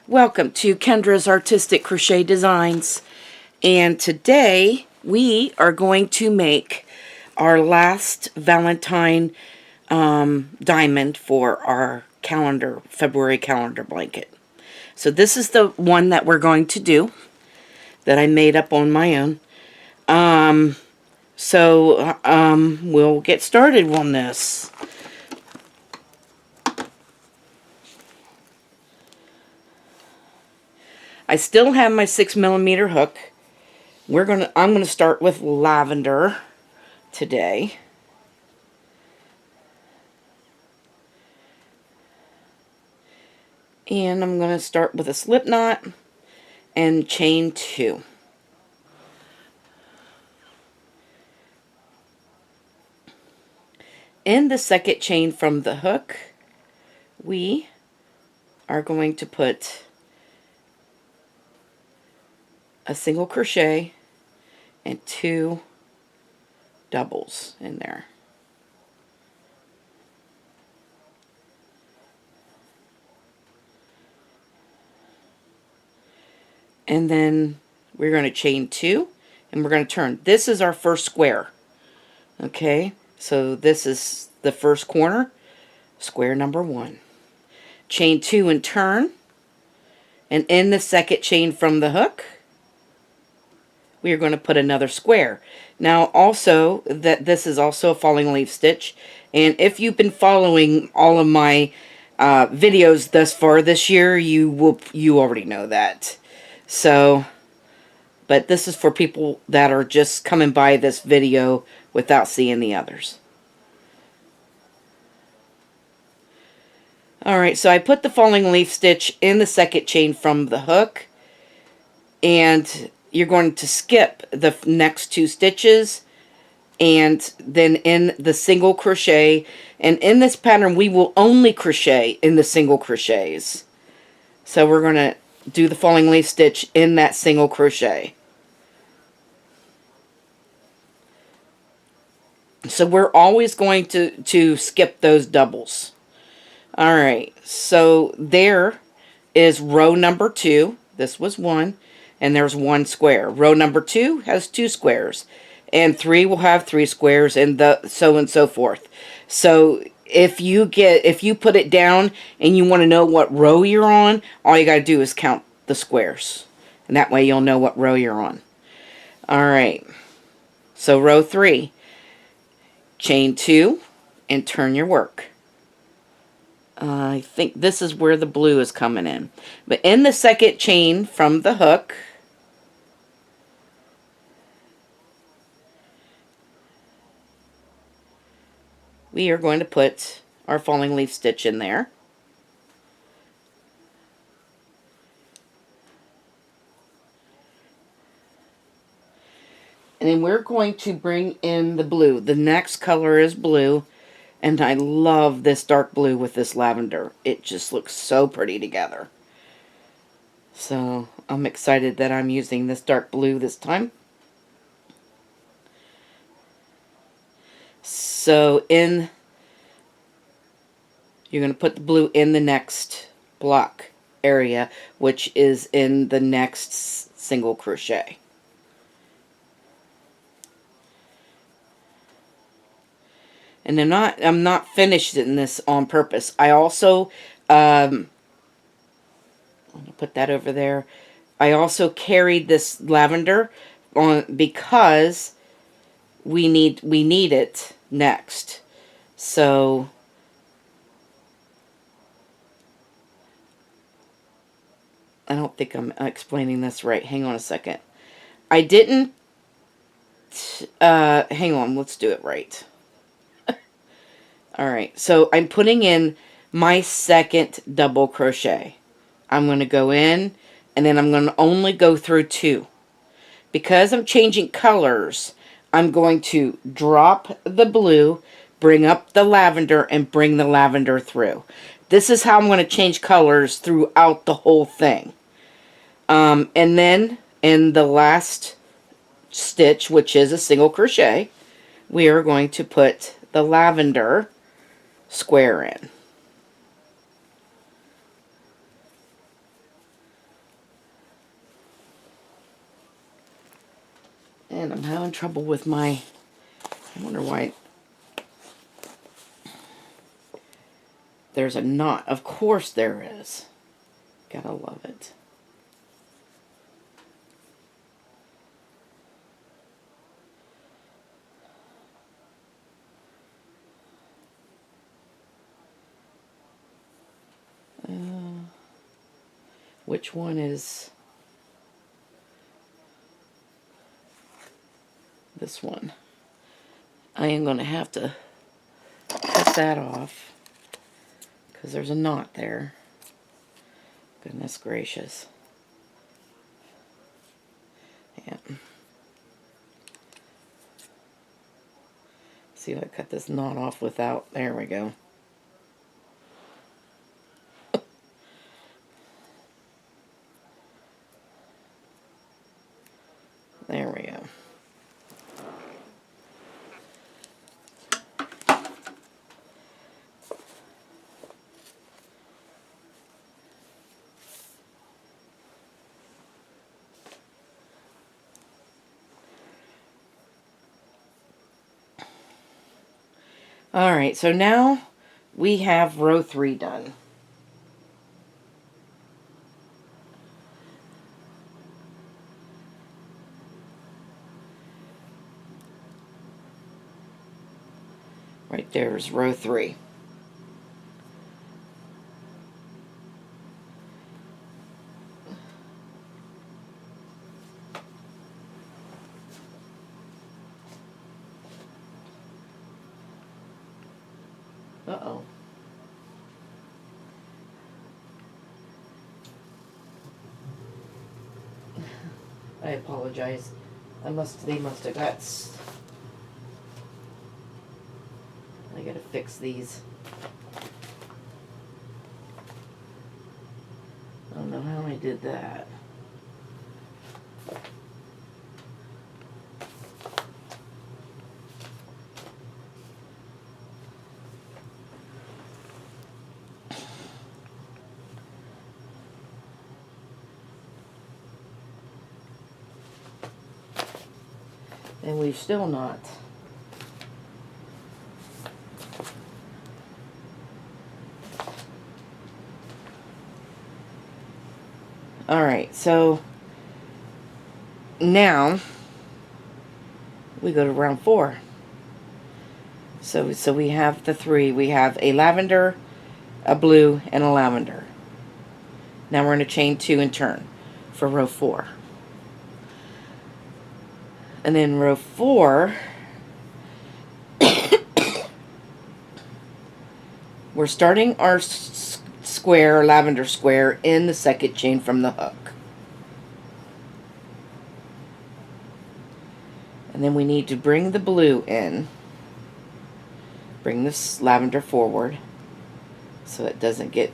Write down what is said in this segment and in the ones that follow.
Welcome to Kendra's Artistic Crochet Designs, and today we are going to make our last Valentine diamond for our February calendar blanket. So this is the one that we're going to do, that I made up on my own. We'll get started on this. I still have my 6mm hook. I'm gonna start with lavender today. And I'm gonna start with a slip knot and chain 2. In the second chain from the hook, we are going to put a single crochet and 2 doubles in there. And then we're going to chain 2 and we're going to turn. This is our first square. Okay, so this is the first corner, square number 1. Chain 2 and turn, and in the second chain from the hook, we are going to put another square. Now also, this is also a falling leaf stitch, and if you've been following all of my videos thus far this year, you already know that. So, but this is for people that are just coming by this video without seeing the others. Alright, so I put the falling leaf stitch in the second chain from the hook, and you're going to skip the next 2 stitches and then in the single crochet, and in this pattern we will only crochet in the single crochets. So we're going to do the falling leaf stitch in that single crochet. So we're always going to skip those doubles. Alright, so there is row number 2. This was 1. And there's 1 square. Row number 2 has 2 squares, and 3 will have 3 squares, and so and so forth. So if you put it down and you want to know what row you're on, all you got to do is count the squares, and that way you'll know what row you're on. All right. So row 3, chain 2 and turn your work. I think this is where the blue is coming in. But in the second chain from the hook, we are going to put our falling leaf stitch in there. And then we're going to bring in the blue. The next color is blue. And I love this dark blue with this lavender. It just looks so pretty together. So I'm excited that I'm using this dark blue this time. So you're going to put the blue in the next block area, which is in the next single crochet. And I'm not finished in this on purpose. I also, I'm going to put that over there. I also carried this lavender on because we need it next. So I don't think I'm explaining this right. Hang on a second. I didn't, hang on, let's do it right. Alright, so I'm putting in my second double crochet. I'm going to go in, and then I'm going to only go through 2. Because I'm changing colors, I'm going to drop the blue, bring up the lavender, and bring the lavender through. This is how I'm going to change colors throughout the whole thing. And then in the last stitch, which is a single crochet, we are going to put the lavender square in. And I'm having trouble with my, I wonder why. There's a knot. Of course there is. Gotta love it. Which one is this one? I am going to have to cut that off because there's a knot there. Goodness gracious. Yeah. See if I cut this knot off without, there we go. There we go. Alright, so now we have row 3 done. Right there is row 3. Uh-oh. I apologize. They must have got... I gotta fix these. I don't know how I did that. And we've still not. Alright, so now we go to round 4. So we have the 3. We have a lavender, a blue, and a lavender. Now we're going to chain 2 and turn for row 4. And then row 4, we're starting our square, lavender square, in the second chain from the hook. And then we need to bring the blue in. Bring this lavender forward so it doesn't get...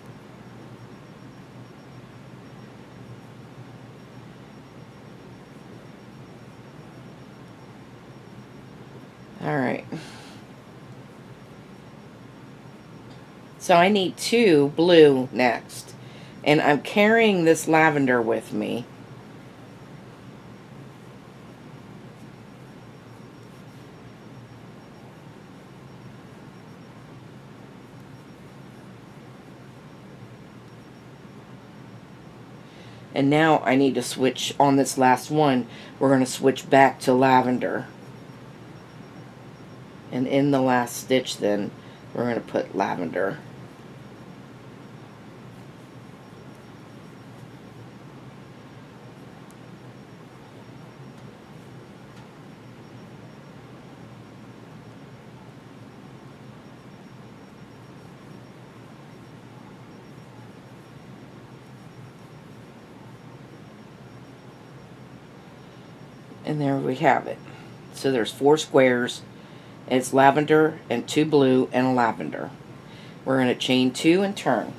Alright. So I need 2 blue next. And I'm carrying this lavender with me. And now I need to switch on this last one. We're going to switch back to lavender. And in the last stitch then, we're going to put lavender. And there we have it. So there's 4 squares. It's lavender and 2 blue and a lavender. We're going to chain 2 and turn.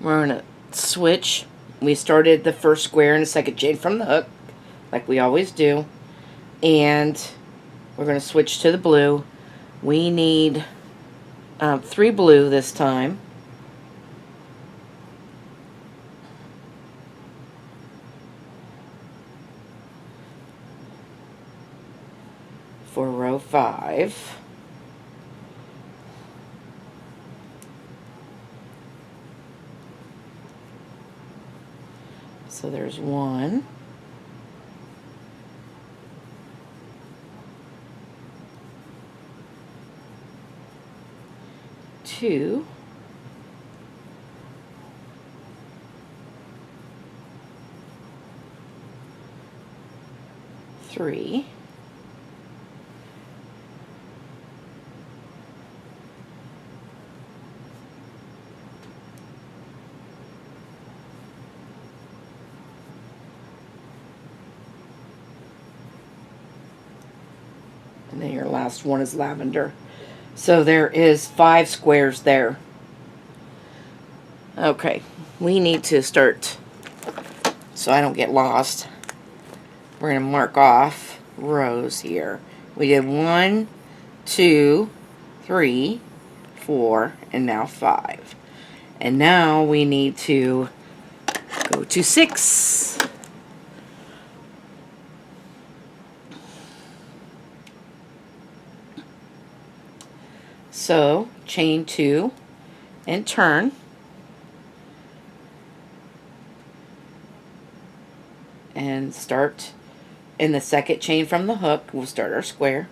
We're going to switch. We started the first square in the second chain from the hook, like we always do. And we're going to switch to the blue. We need 3 blue this time. For row 5. So there's 1. 2. 3. 4. And then your last one is lavender. So there is 5 squares there. Okay, we need to start, so I don't get lost. We're going to mark off rows here. We did 1, 2, 3, 4, and now 5. And now we need to go to 6. So chain 2 and turn. And start in the second chain from the hook. We'll start our square.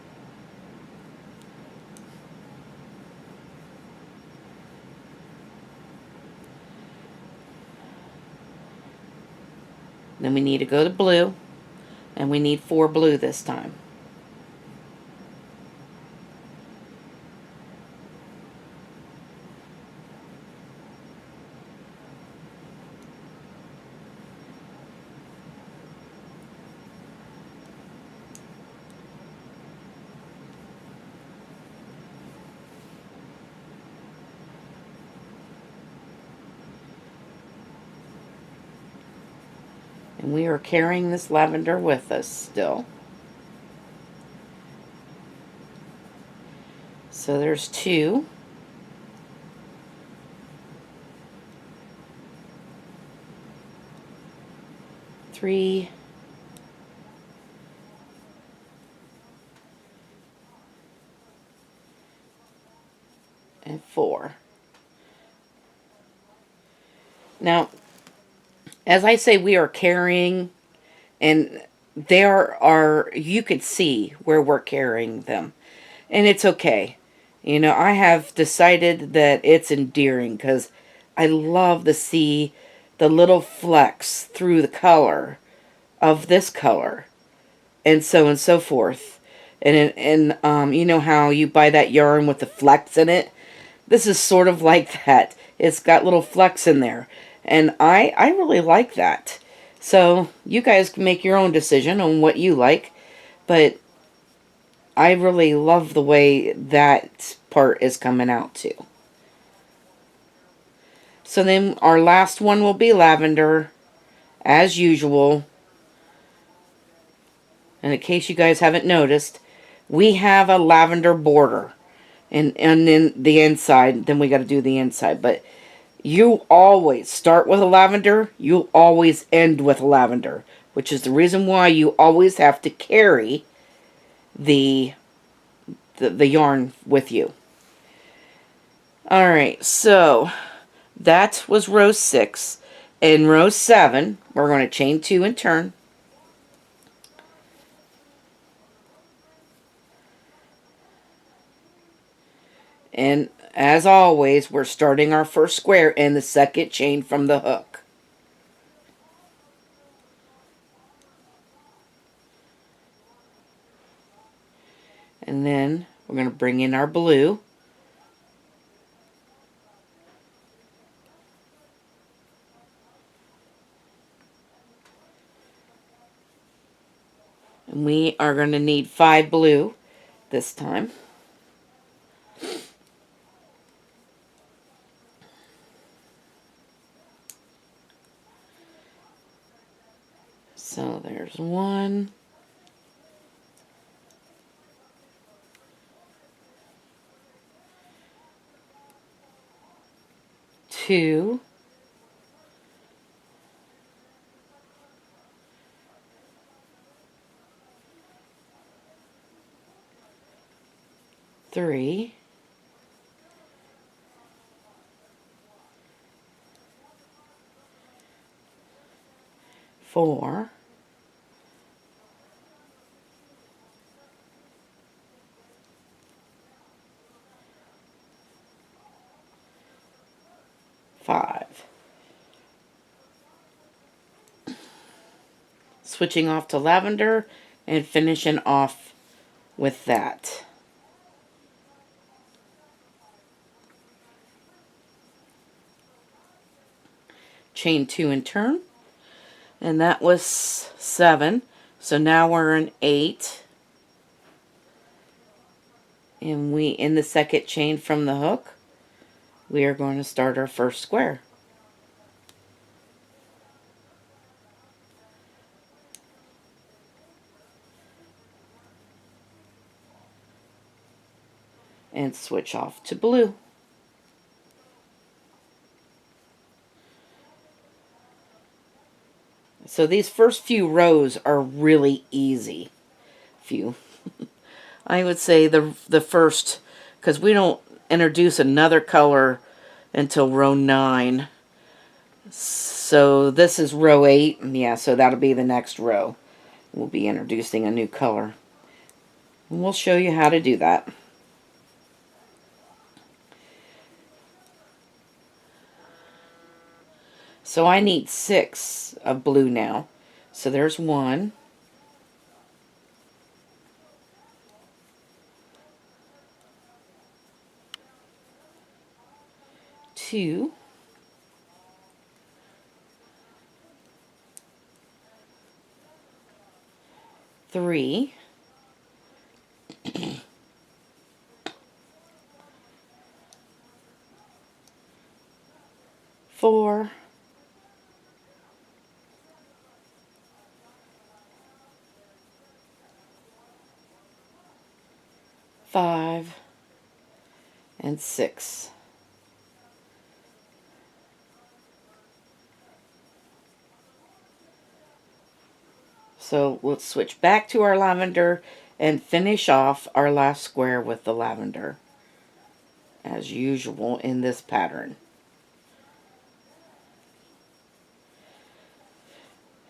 Then we need to go to blue, and we need 4 blue this time. And we are carrying this lavender with us still. So there's 2. 3. 4. Now, as I say, we are carrying, and there are, you could see where we're carrying them. And it's okay. You know, I have decided that it's endearing because I love to see the little flecks through the color of this color, and so forth. And you know how you buy that yarn with the flecks in it? This is sort of like that. It's got little flecks in there. And I really like that. So you guys can make your own decision on what you like. But I really love the way that part is coming out too. So then our last one will be lavender, as usual. And in case you guys haven't noticed, we have a lavender border. And then the inside, then we got to do the inside. But you always start with a lavender, you always end with a lavender, which is the reason why you always have to carry the yarn with you. Alright, so that was row 6. In row 7, we're going to chain 2 and turn. And as always, we're starting our first square in the second chain from the hook. And then we're going to bring in our blue. And we are going to need 5 blue this time. So there's 1, 2, 3, 4, 5. Switching off to lavender and finishing off with that. Chain 2 and turn, and that was 7. So now we're in 8, and we, in the second chain from the hook, we are going to start our first square. And switch off to blue. So these first few rows are really easy. I would say the first, because we don't introduce another color until row 9. So this is row 8, and yeah, so that'll be the next row. We'll be introducing a new color. And we'll show you how to do that. So I need 6 of blue now. So there's 1. 2. 3. 4. 5. And 6. So we'll switch back to our lavender and finish off our last square with the lavender, as usual in this pattern.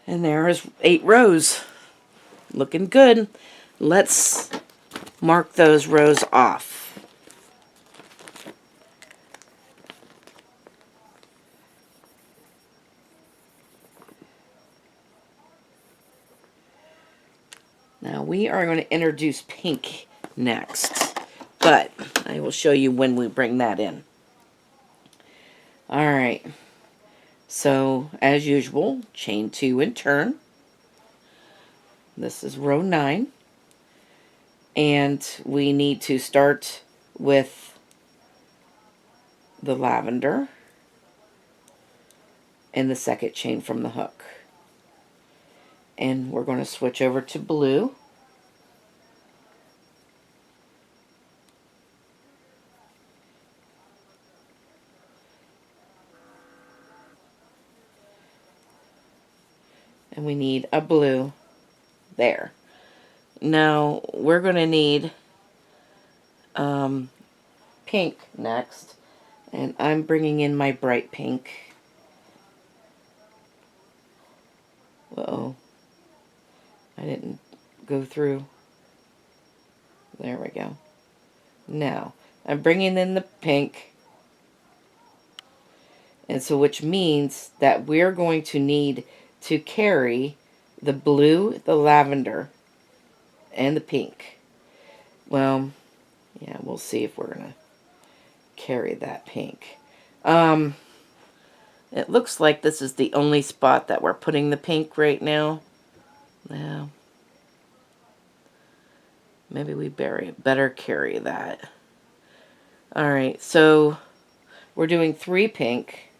And there is 8 rows. Looking good. Let's mark those rows off. Now we are going to introduce pink next, but I will show you when we bring that in. Alright, so as usual, chain 2 and turn. This is row 9, and we need to start with the lavender in the second chain from the hook. And we're going to switch over to blue. And we need a blue there. Now we're going to need pink next. And I'm bringing in my bright pink. Uh-oh. I didn't go through. There we go. Now, I'm bringing in the pink. And so which means that we're going to need to carry the blue, the lavender, and the pink. Well, yeah, we'll see if we're going to carry that pink. It looks like this is the only spot that we're putting the pink right now. Now, maybe we better carry that. Alright, so we're doing 3 pink.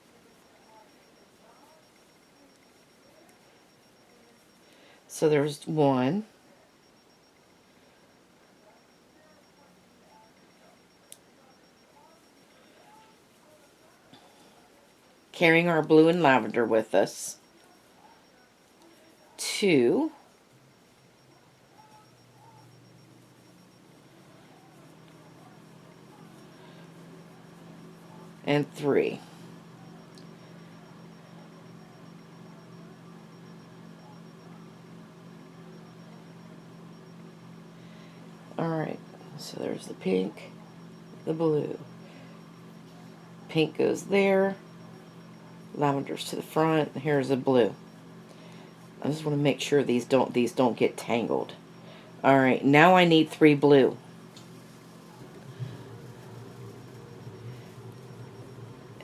So there's one. Carrying our blue and lavender with us. 2. And 3. Alright, so there's the pink, the blue. Pink goes there. Lavender's to the front. Here's the blue. I just want to make sure these don't get tangled. Alright, now I need 3 blue.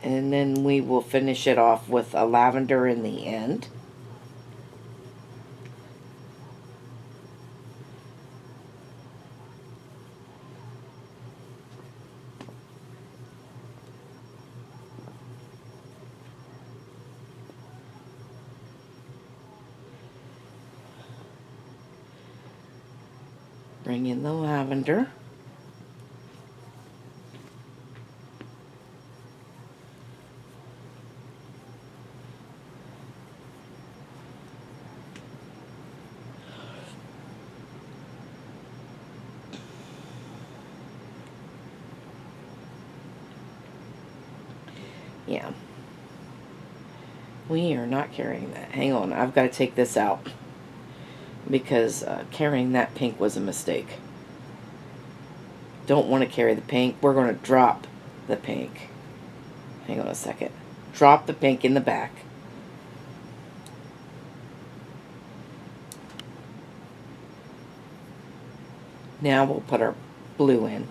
And then we will finish it off with a lavender in the end. Bring in the lavender. Yeah. We are not carrying that. Hang on, I've got to take this out. Because carrying that pink was a mistake. Don't want to carry the pink. We're going to drop the pink. Hang on a second. Drop the pink in the back. Now we'll put our blue in.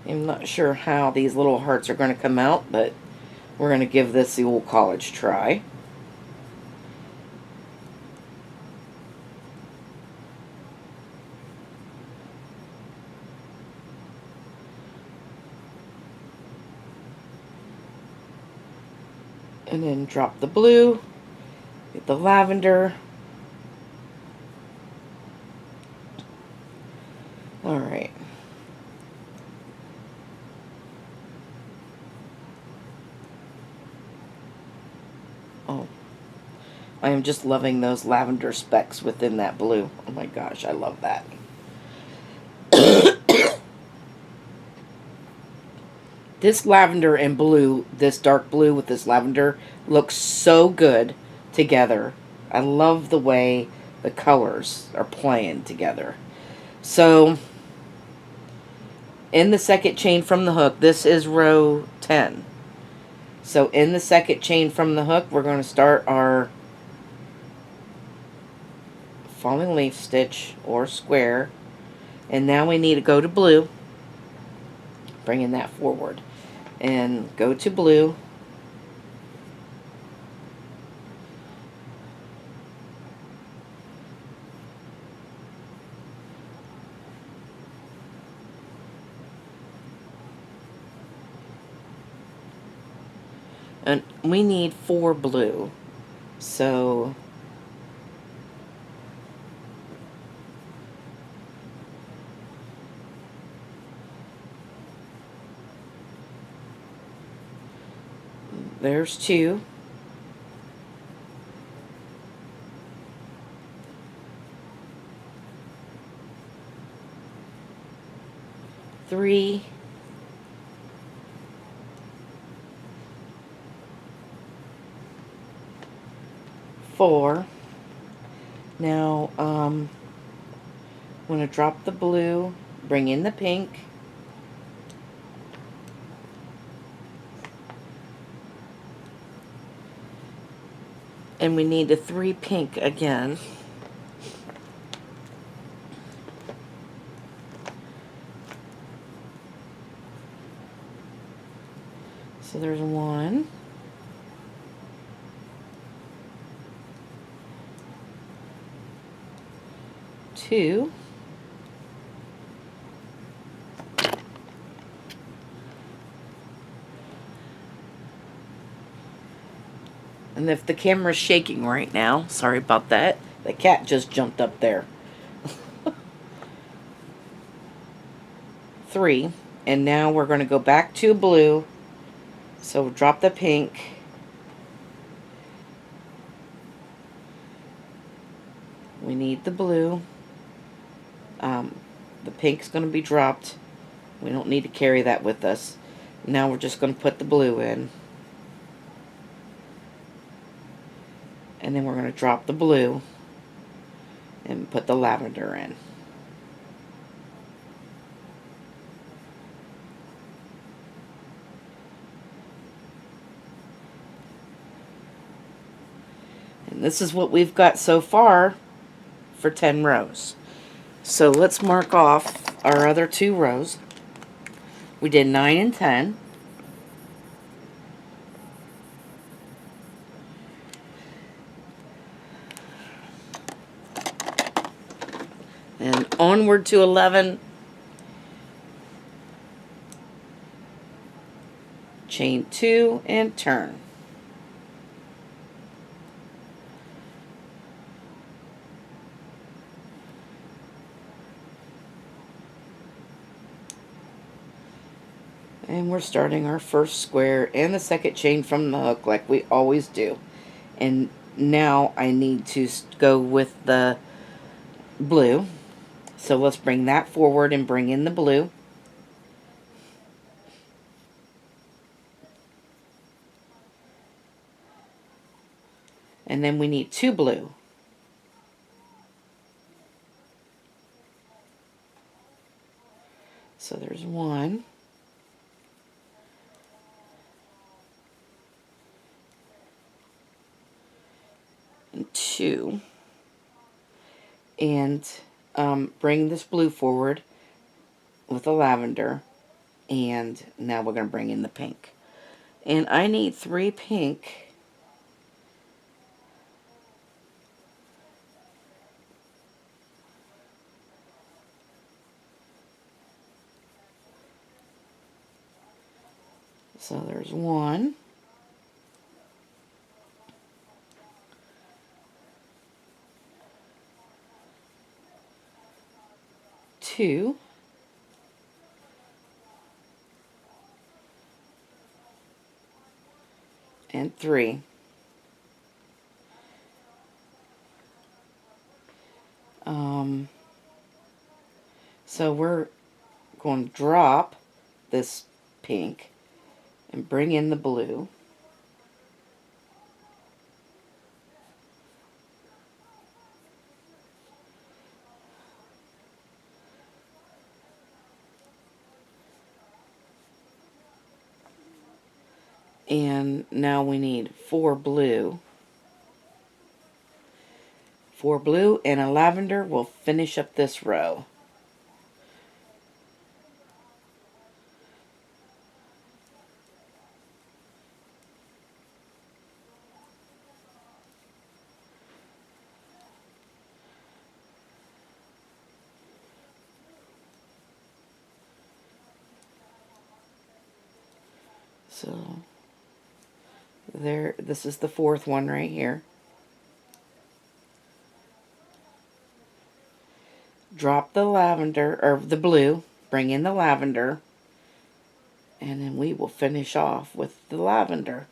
I'm not sure how these little hearts are going to come out, but we're going to give this the old college try. And then drop the blue, get the lavender. Alright. Oh, I am just loving those lavender specks within that blue. Oh my gosh, I love that. This lavender and blue, this dark blue with this lavender, looks so good together. I love the way the colors are playing together. So, in the second chain from the hook, this is row 10. So in the second chain from the hook, we're going to start our falling leaf stitch or square. And now we need to go to blue. Bringing that forward. And go to blue. And we need 4 blue. So there's 2. Three. 4. Now, I'm going to drop the blue, bring in the pink. And we need a 3 pink again. So there's 1. 2. And if the camera's shaking right now, sorry about that. The cat just jumped up there. 3. And now we're going to go back to blue. So drop the pink. We need the blue. The pink's going to be dropped. We don't need to carry that with us. Now we're just going to put the blue in. And then we're going to drop the blue and put the lavender in. And this is what we've got so far for 10 rows. So let's mark off our other 2 rows. We did 9 and 10. And onward to 11. Chain 2 and turn. And we're starting our first square and the second chain from the hook like we always do. And now I need to go with the blue. So let's bring that forward and bring in the blue. And then we need 2 blue. So there's 1. And 2. And bring this blue forward with the lavender. And now we're going to bring in the pink. And I need 3 pink. So there's 1. 2. And 3. So we're going to drop this pink and bring in the blue. And now we need 4 blue. 4 blue and a lavender will finish up this row. So there, this is the 4th one right here. Drop the lavender, or the blue, bring in the lavender, and then we will finish off with the lavender.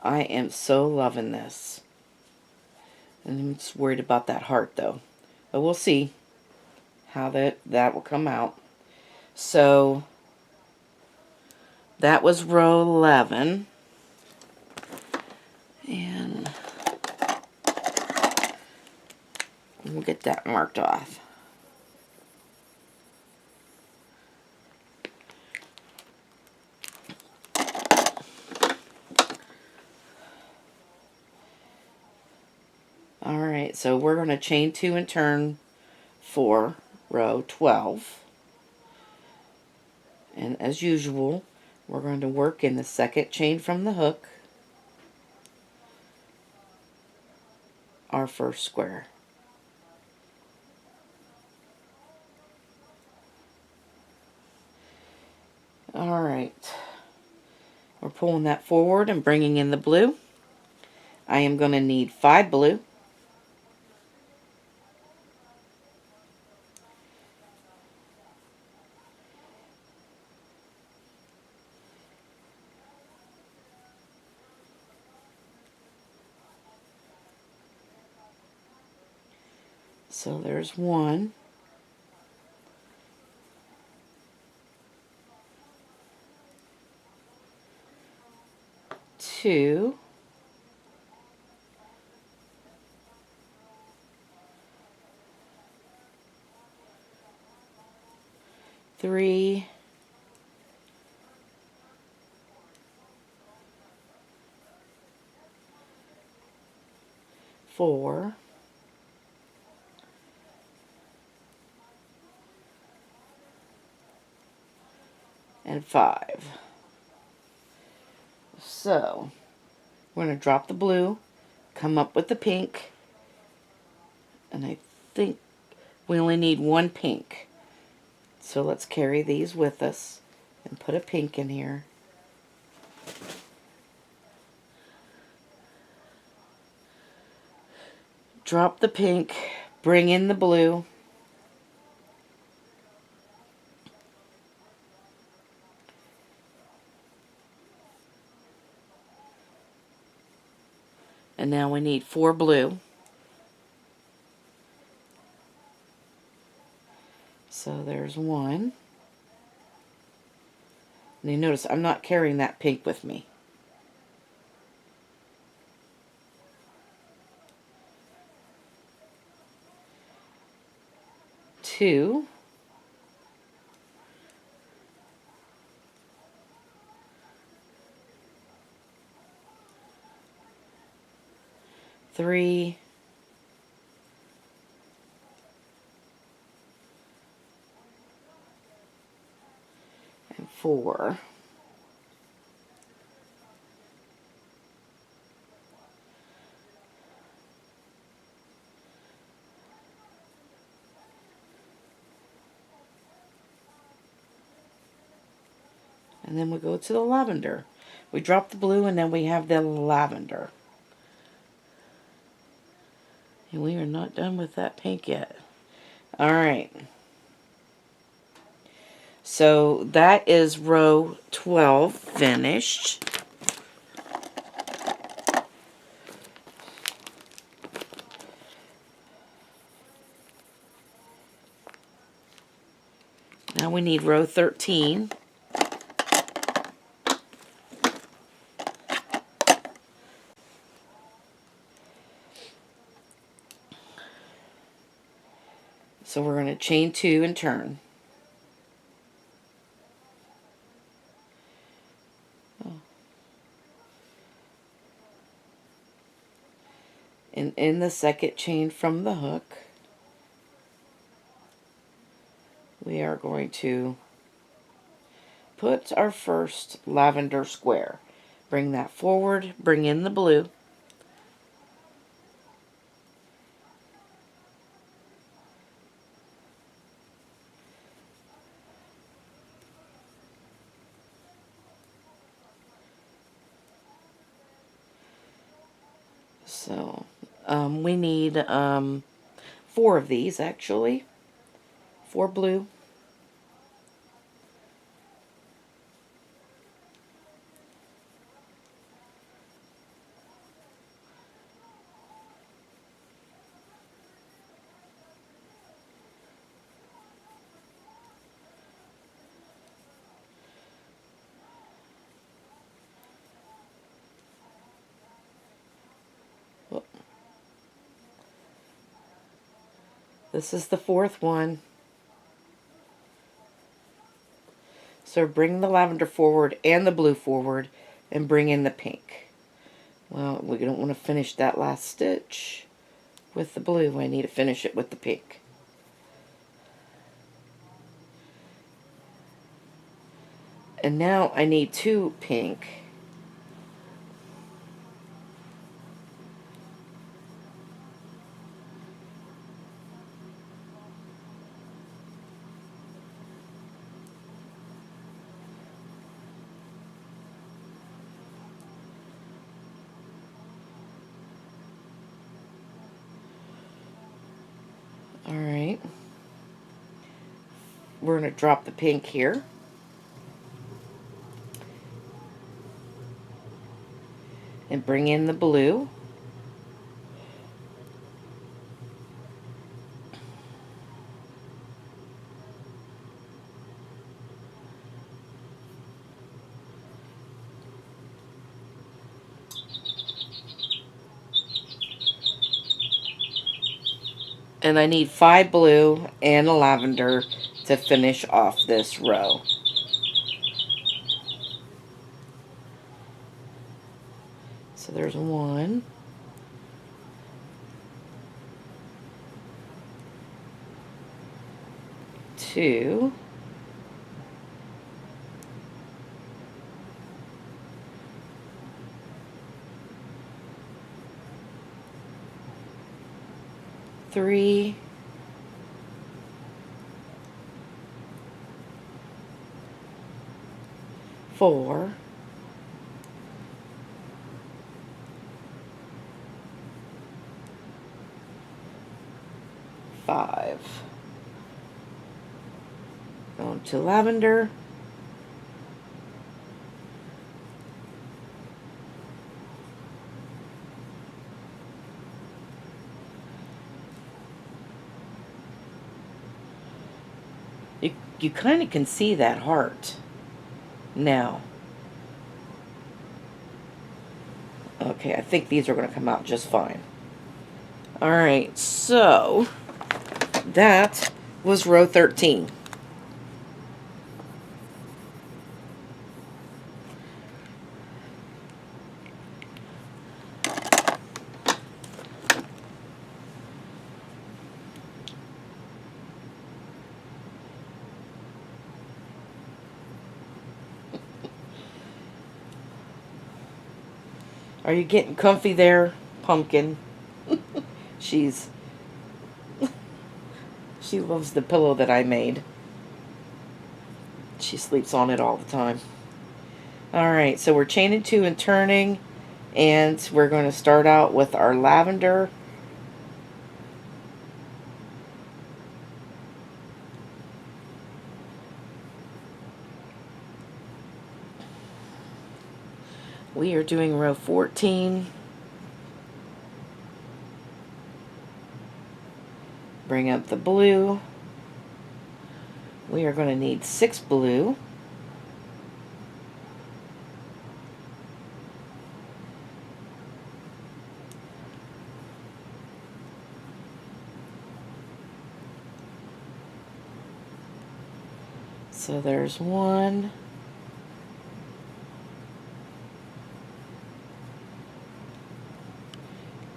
I am so loving this. And I'm just worried about that heart though. But we'll see how that will come out. So that was row 11. And we'll get that marked off. Alright, so we're going to chain 2 and turn 4, row 12. And as usual, we're going to work in the second chain from the hook, our first square. Alright, we're pulling that forward and bringing in the blue. I am going to need 5 blue. So there's 1. 2. 3. 4. And 5. So we're going to drop the blue, come up with the pink, and I think we only need 1 pink. So let's carry these with us and put a pink in here. Drop the pink, bring in the blue. And now we need 4 blue. So there's 1. And you notice I'm not carrying that pink with me. 2. 3. 4. And then we go to the lavender. We drop the blue and then we have the lavender. And we are not done with that pink yet. Alright. So that is row 12 finished. Now we need row 13. So we're going to chain 2 and turn. And in the second chain from the hook, we are going to put our first lavender square. Bring that forward, bring in the blue. So we need 4 of these actually. 4 blue. This is the 4th one. So bring the lavender forward and the blue forward and bring in the pink. Well, we don't want to finish that last stitch with the blue. I need to finish it with the pink. And now I need 2 pink. we're going to drop the pink here. And bring in the blue. And I need 5 blue and a lavender to finish off this row. So there's 1, 2, 3, 4, 5. Going to lavender. You kind of can see that heart now. Okay, I think these are going to come out just fine. Alright, so that was row 13. Are you getting comfy there, Pumpkin? She loves the pillow that I made. She sleeps on it all the time. Alright, so we're chaining 2 and turning, and we're going to start out with our lavender. We are doing row 14. Bring up the blue. We are going to need 6 blue. So there's 1,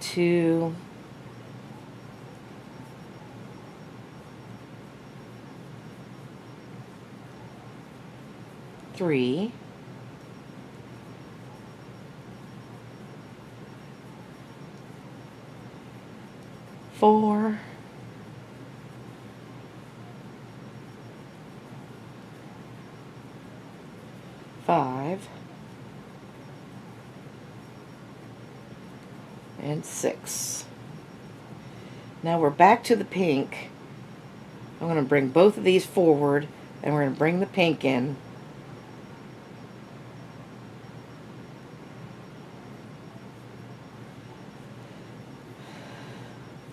2, 3, 4, 5, and 6. Now we're back to the pink. I'm going to bring both of these forward, and we're going to bring the pink in.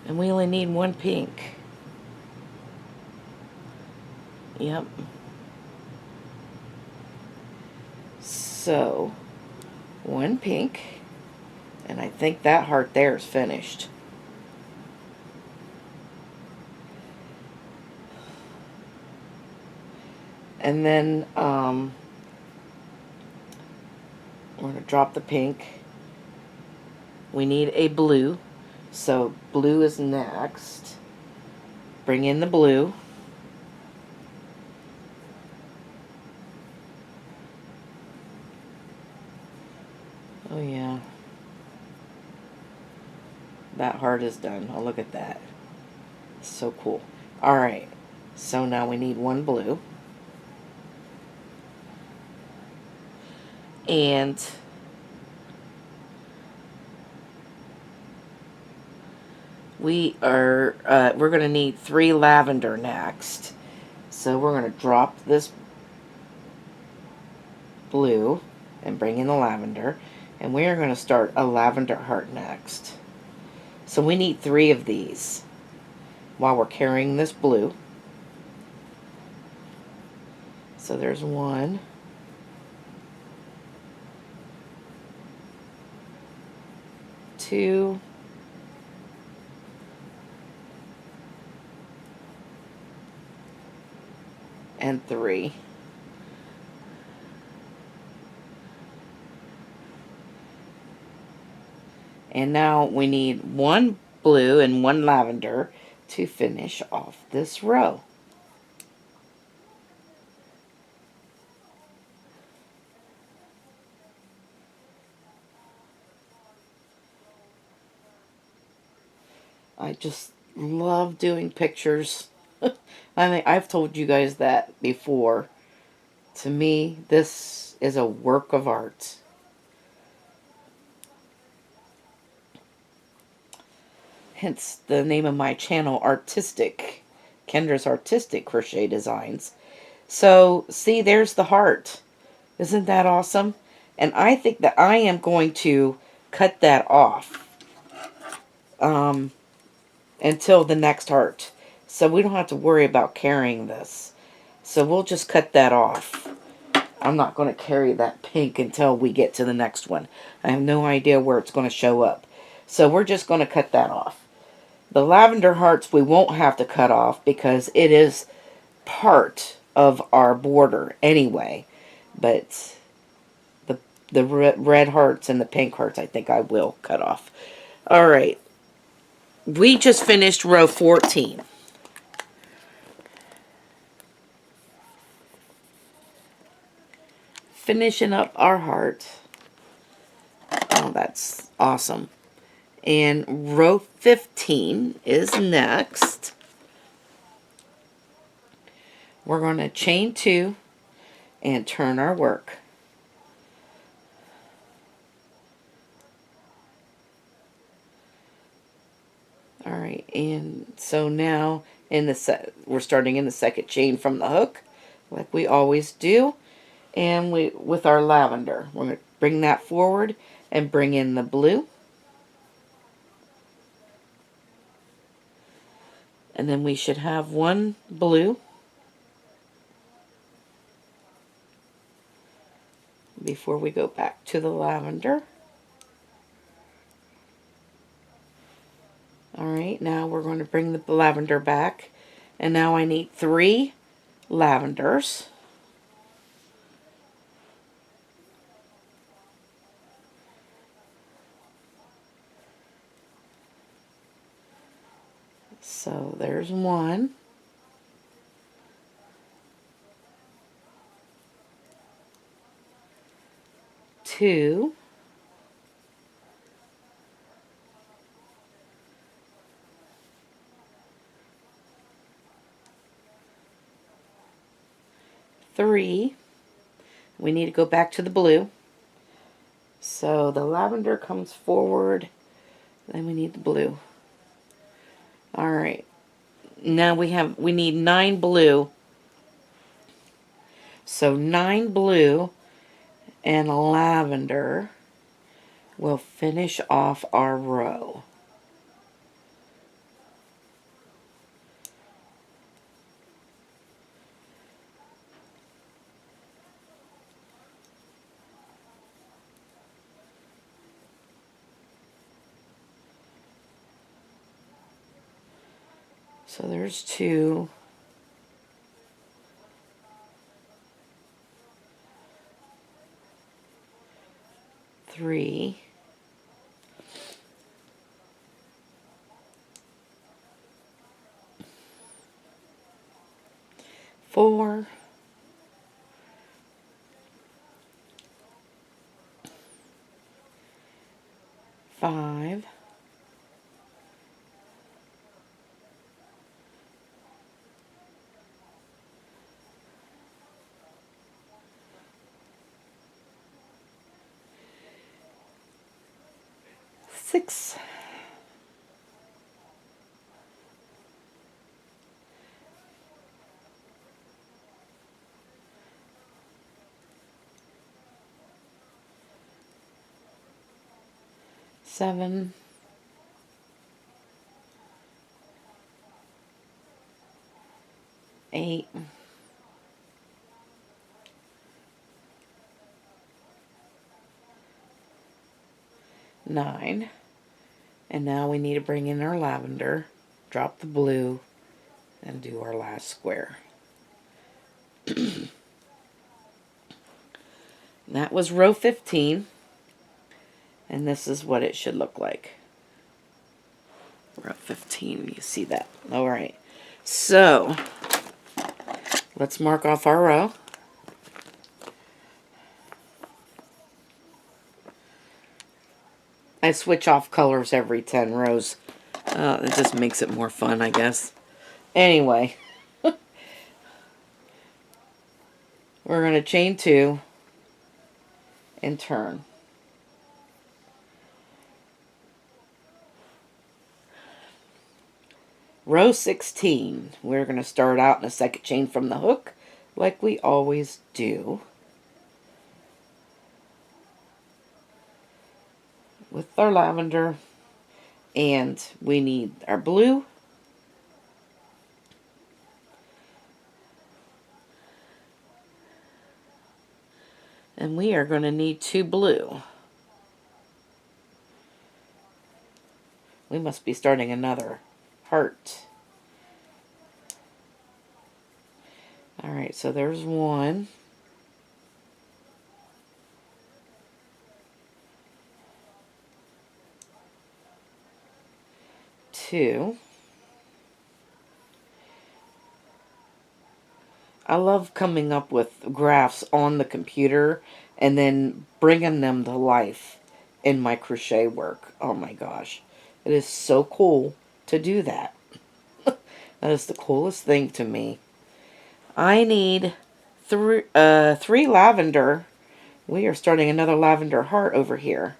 And we only need 1 pink. Yep. So, 1 pink. And I think that heart there is finished. And then, we're going to drop the pink. We need a blue. So, blue is next. Bring in the blue. Oh yeah. That heart is done. Oh, look at that. So cool. Alright. So now we need 1 blue. And we're going to need 3 lavender next. So we're going to drop this blue and bring in the lavender, and we are going to start a lavender heart next. So we need 3 of these while we're carrying this blue. So there's 1, 2, and 3. And now we need 1 blue and 1 lavender to finish off this row. I just love doing pictures. I mean, I've told you guys that before. To me, this is a work of art. Hence the name of my channel, Kendra's Artistic Crochet Designs. So, see, there's the heart. Isn't that awesome? And I think that I am going to cut that off until the next heart. So we don't have to worry about carrying this. So we'll just cut that off. I'm not going to carry that pink until we get to the next one. I have no idea where it's going to show up. So we're just going to cut that off. The lavender hearts we won't have to cut off because it is part of our border anyway. But the red hearts and the pink hearts I think I will cut off. Alright. We just finished row 14. Finishing up our heart. Oh, that's awesome. And row 15 is next. We're going to chain 2 and turn our work. Alright, and so now we're starting in the second chain from the hook, like we always do. And with our lavender, we're going to bring that forward and bring in the blue. And then we should have 1 blue before we go back to the lavender. Alright, now we're going to bring the lavender back. And now I need 3 lavenders. So there's 1. 2. 3. We need to go back to the blue. So the lavender comes forward, then we need the blue. Alright. Now we need 9 blue. So 9 blue and lavender will finish off our row. So there's 2. 3. 4. 5. 6. 7, 8, 9, and now we need to bring in our lavender, drop the blue, and do our last square. That was row 15, and this is what it should look like. Row 15, you see that. All right, so let's mark off our row. I switch off colors every 10 rows. It just makes it more fun, I guess. Anyway, we're going to chain 2 and turn. Row 16, we're going to start out in a second chain from the hook like we always do. With our lavender, and we need our blue, and we are going to need 2 blue. We must be starting another heart. Alright, so there's 1. 2. I love coming up with graphs on the computer and then bringing them to life in my crochet work. Oh my gosh. It is so cool to do that. That is the coolest thing to me. I need 3 lavender. We are starting another lavender heart over here.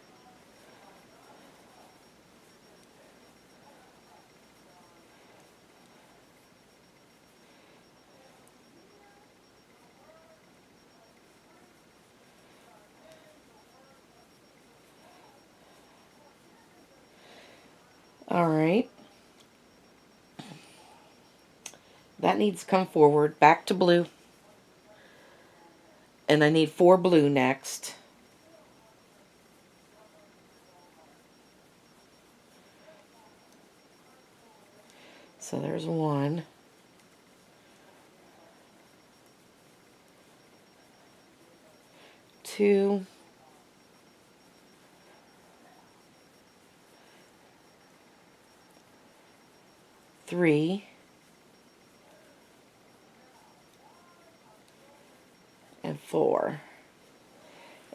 Alright. That needs to come forward. Back to blue. And I need 4 blue next. So there's 1. 2. 3. And 4.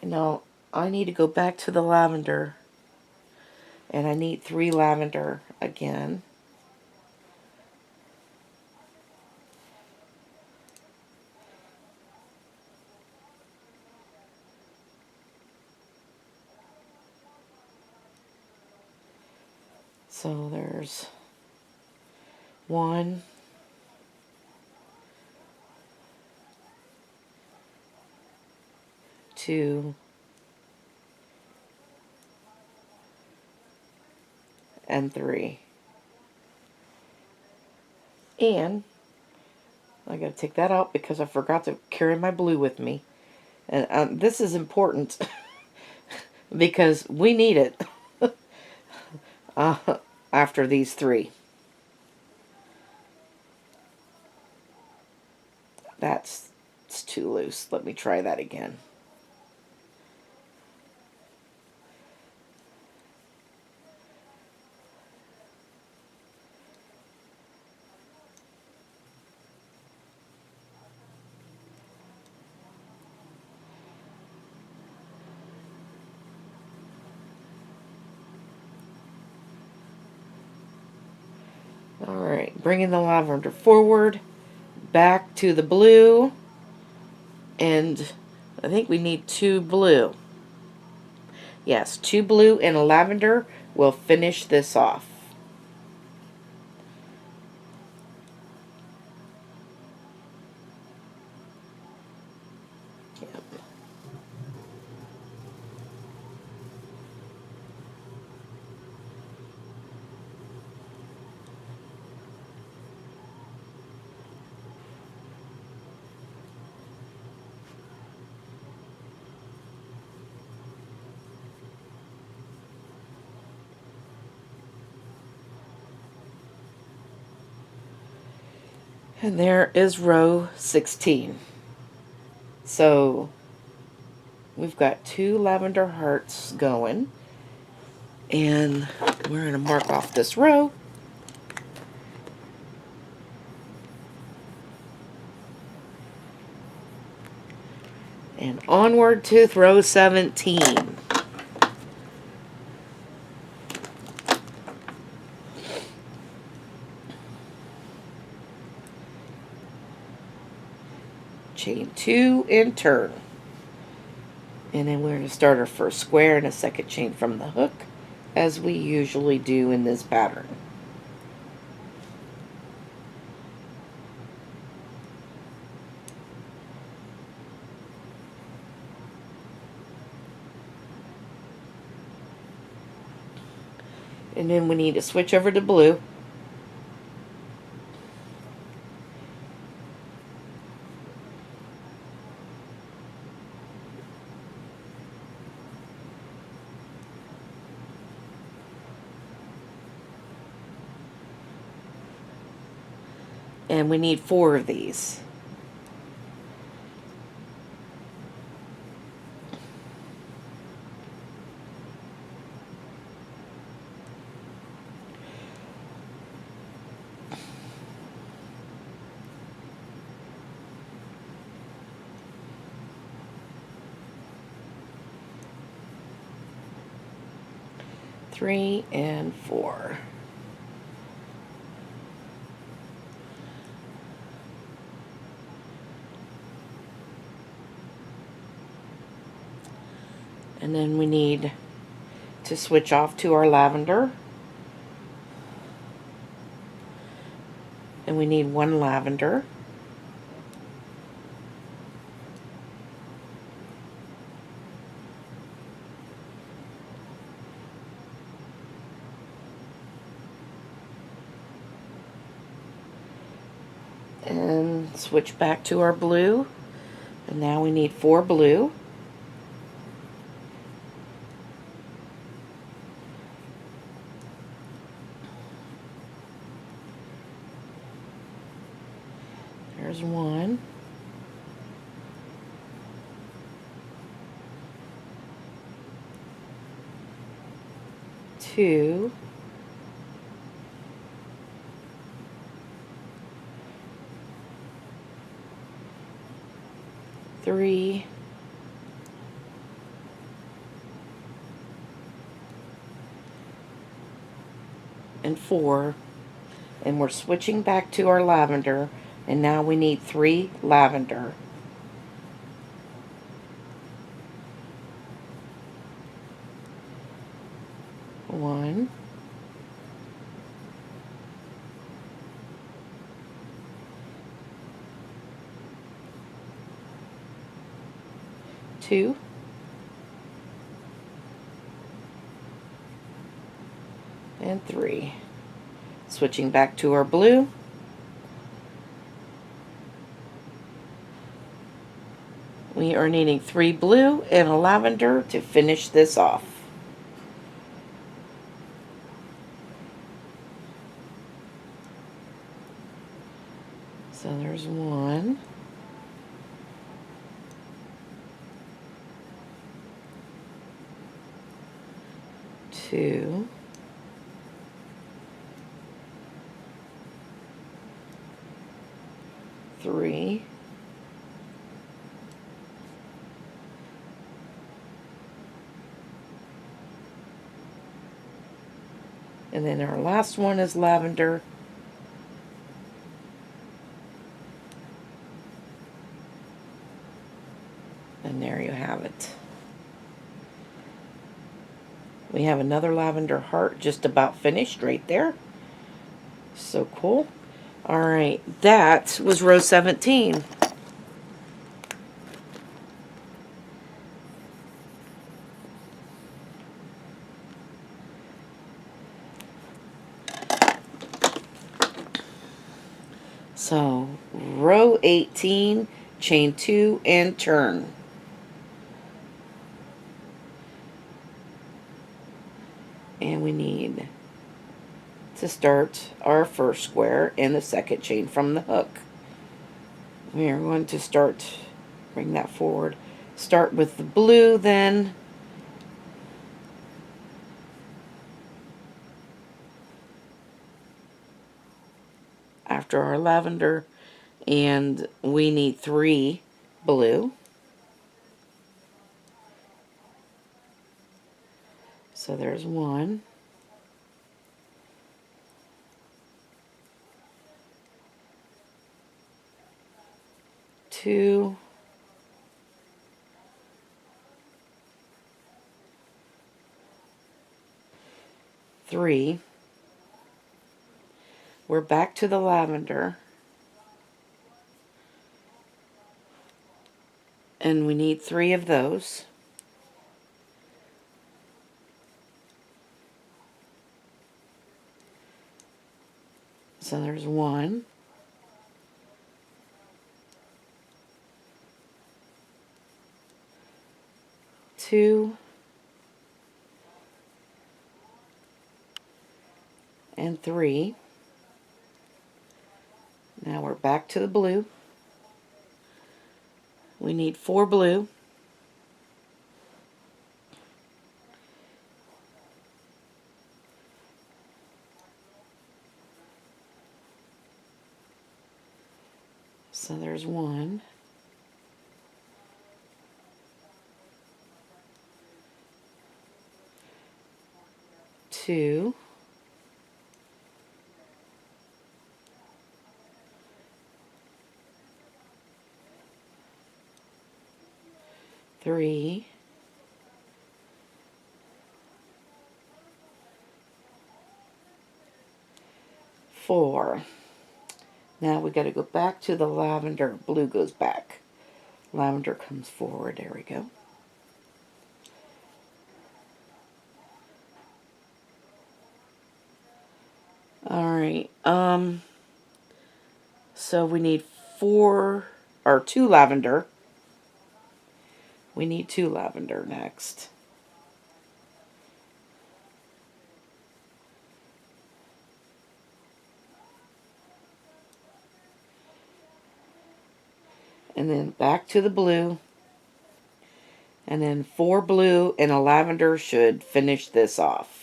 And now I need to go back to the lavender, and I need 3 lavender again. So there's 1, 2, and 3. And I gotta take that out because I forgot to carry my blue with me. And this is important because we need it uh, after these 3. It's too loose. Let me try that again. Alright, bringing the lavender forward, back to the blue, and I think we need 2 blue. Yes, 2 blue and a lavender will finish this off. Yep. And there is row 16. So we've got 2 lavender hearts going. And we're going to mark off this row. And onward to row 17. Chain 2 and turn. And then we're going to start our first square and a second chain from the hook, as we usually do in this pattern. And then we need to switch over to blue. And we need 4 of these. Three and 4. And then we need to switch off to our lavender. And we need 1 lavender. And switch back to our blue. And now we need 4 blue. There's 1. 2. 3. 4. And we're switching back to our lavender, and now we need 3 lavender. One, 2, and 3. Switching back to our blue. We are needing 3 blue and a lavender to finish this off. So there's 1. 2. 3. 4. And then our last one is lavender. And there you have it. We have another lavender heart just about finished right there. So cool. Alright, that was row 17. So, row 18, chain 2 and turn. And we need to start our first square and the second chain from the hook. We are going to start, bring that forward. Start with the blue then. After our lavender, and we need 3 blue. So there's 1. 2. 3. We're back to the lavender. And we need 3 of those. So there's 1. 2. And 3. Now we're back to the blue. We need 4 blue. So there's 1. 2. 3. 4. Now we got to go back to the lavender. Blue goes back. Lavender comes forward. There we go. Alright, so we need 4, or 2 lavender. We need 2 lavender next. And then back to the blue. And then 4 blue and a lavender should finish this off.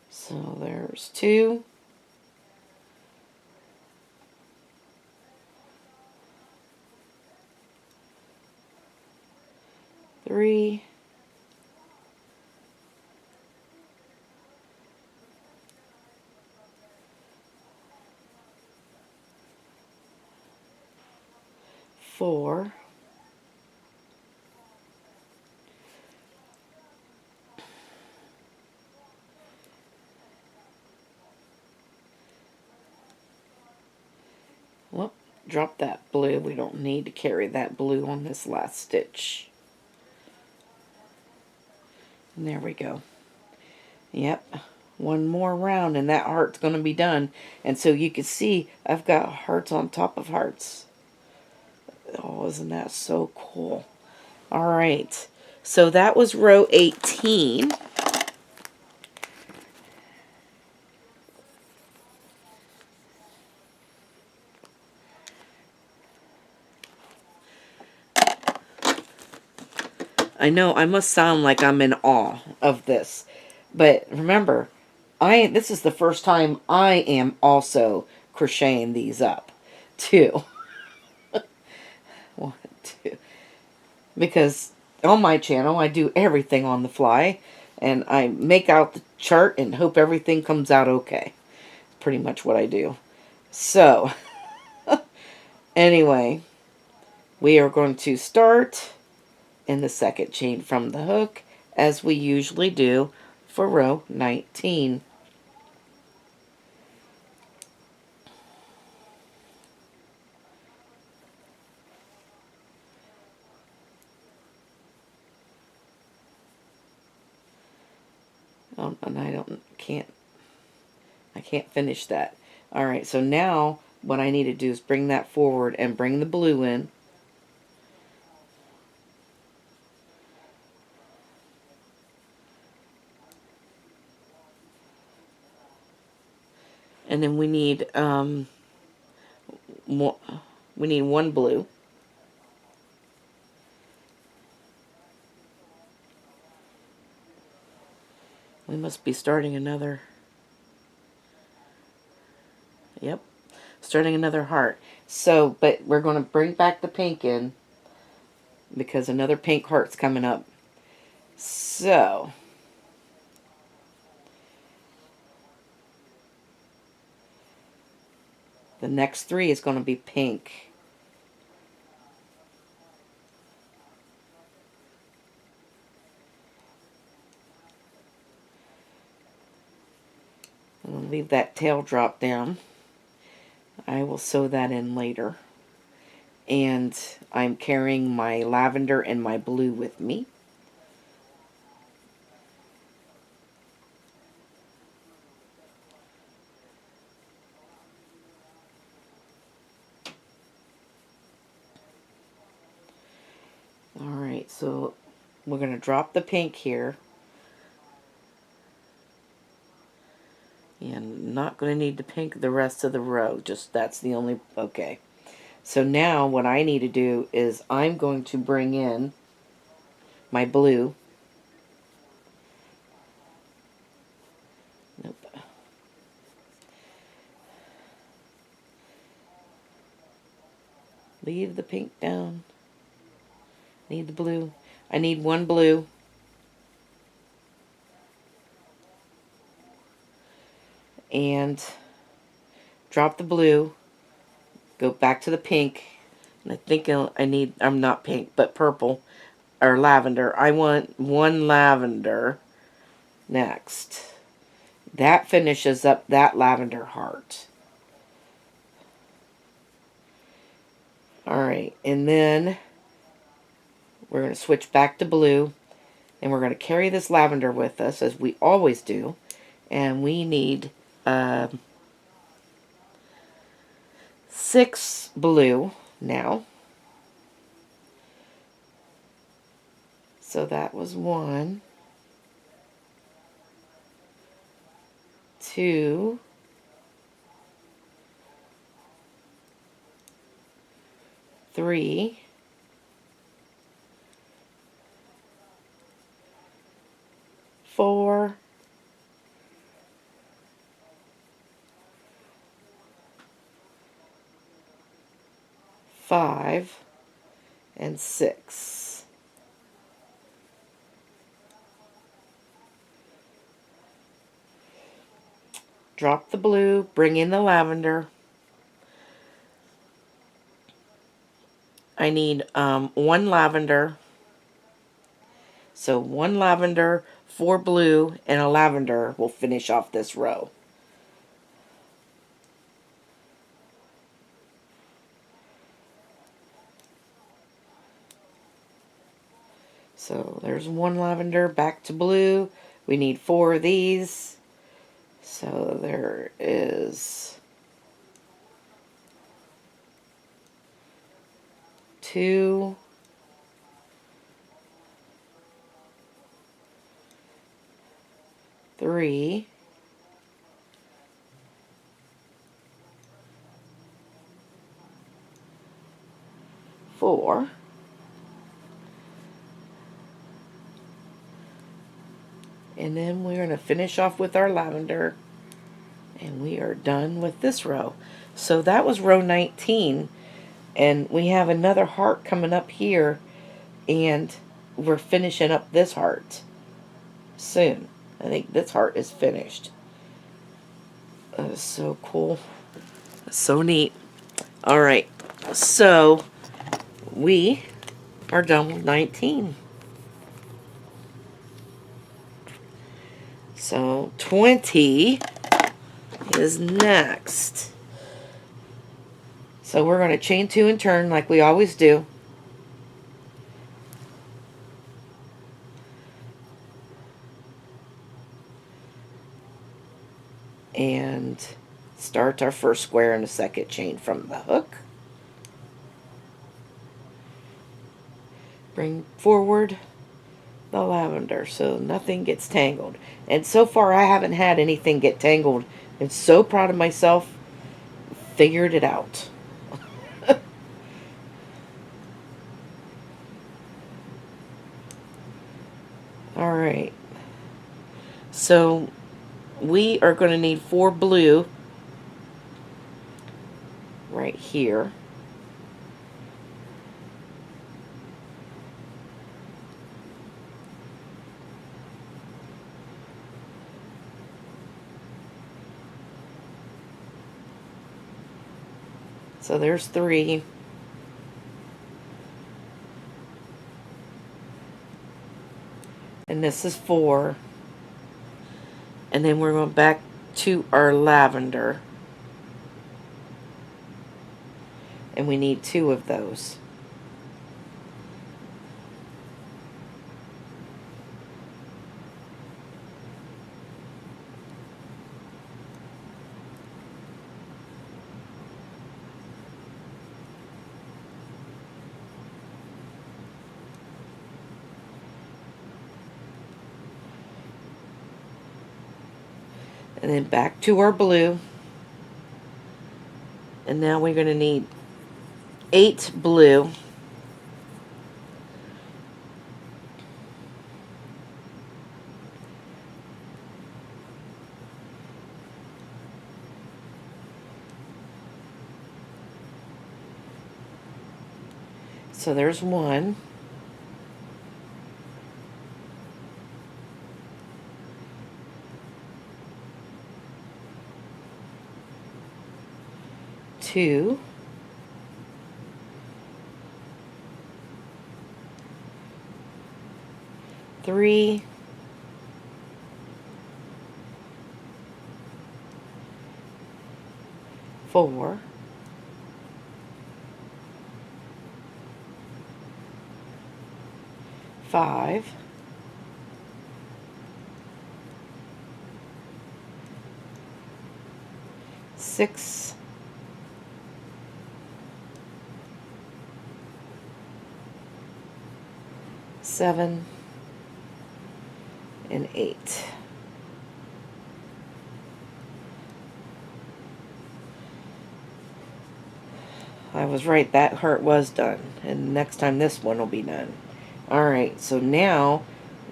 So there's 2. 3. 4. Whoop, drop that blue. We don't need to carry that blue on this last stitch. And there we go. Yep, one more round and that heart's going to be done. And so you can see I've got hearts on top of hearts. Oh, isn't that so cool? All right, so that was row 18. I know I must sound like I'm in awe of this, but remember, this is the first time I am also crocheting these up, too. 1, 2, because on my channel I do everything on the fly, and I make out the chart and hope everything comes out okay. Pretty much what I do. So, anyway, we are going to start in the second chain from the hook, as we usually do for row 19. Oh, and I can't I can't finish that. Alright, so now what I need to do is bring that forward and bring the blue in. And then we need we need one blue. We must be starting another. Yep, starting another heart. So, but we're going to bring back the pink in because another pink heart's coming up. So, the next three is going to be pink. I'm going to leave that tail drop down. I will sew that in later. And I'm carrying my lavender and my blue with me. Alright, so we're going to drop the pink here. And not going to need to pink the rest of the row. Just that's the only... Okay. So now what I need to do is I'm going to bring in my blue. Nope. Leave the pink down. Need the blue. I need one blue. And drop the blue. Go back to the pink. And I think I need, I'm not pink, but purple. Or lavender. I want one lavender next. That finishes up that lavender heart. Alright, and then we're going to switch back to blue. And we're going to carry this lavender with us, as we always do. And we need 6 blue now. So that was 1, 2, 3, 4, 5, and 6. Drop the blue, bring in the lavender. I need 1 lavender. So 1 lavender, 4 blue, and a lavender will finish off this row. So there's 1 lavender, back to blue. We need 4 of these. So there is 2, 3, 4, and then we're going to finish off with our lavender, and we are done with this row. So that was row 19, and we have another heart coming up here, and we're finishing up this heart soon. I think this heart is finished. That is so cool. So neat. Alright, so we are done with 19. So 20 is next. So we're going to chain 2 and turn like we always do. and start our first square in the second chain from the hook. Bring forward the lavender so nothing gets tangled. And so far I haven't had anything get tangled. I'm so proud of myself. Figured it out. Alright. So we are going to need 4 blue right here. So there's 3. And this is 4. And then we're going back to our lavender. And we need 2 of those. And then back to our blue. And now we're going to need 8 blue. So there's 1. 2. 3. 4. 5. 6. 7. And 8. I was right, that heart was done. And next time this one will be done. Alright, so now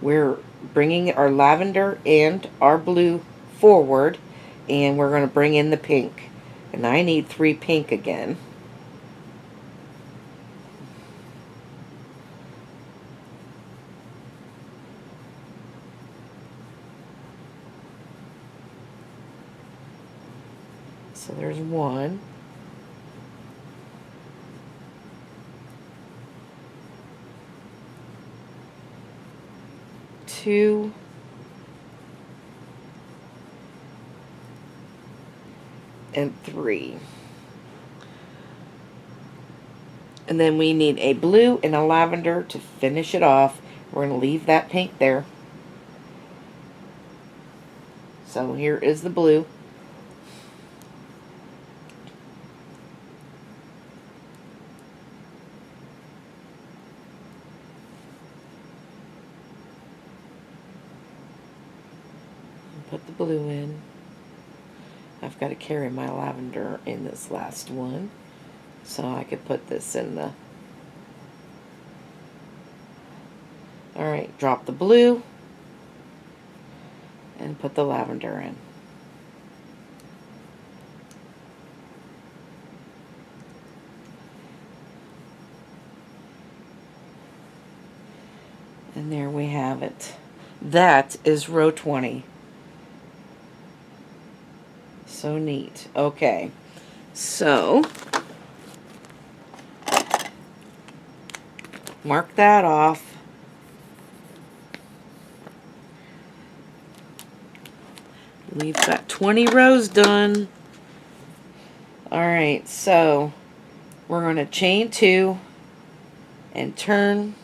we're bringing our lavender and our blue forward. And we're going to bring in the pink. And I need 3 pink again. So there's 1. 2. And 3. And then we need a blue and a lavender to finish it off. We're going to leave that pink there. So here is the blue. Put the blue in. I've got to carry my lavender in this last one, so I could put this in the... Alright, drop the blue and put the lavender in. And there we have it. That is row 20. So neat. Okay, so mark that off. We've got 20 rows done. Alright, so we're going to chain 2 and turn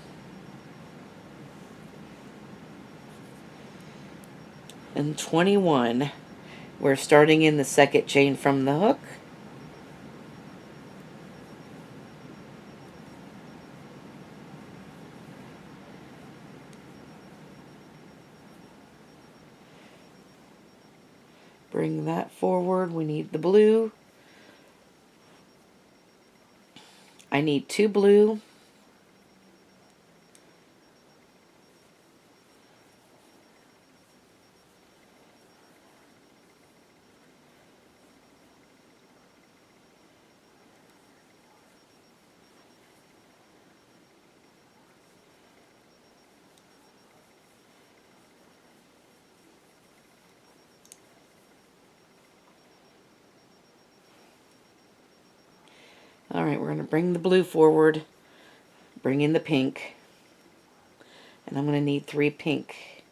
and 21. We're starting in the second chain from the hook. Bring that forward. We need the blue. I need 2 blue. Alright, we're going to bring the blue forward, bring in the pink, and I'm going to need 3 pink.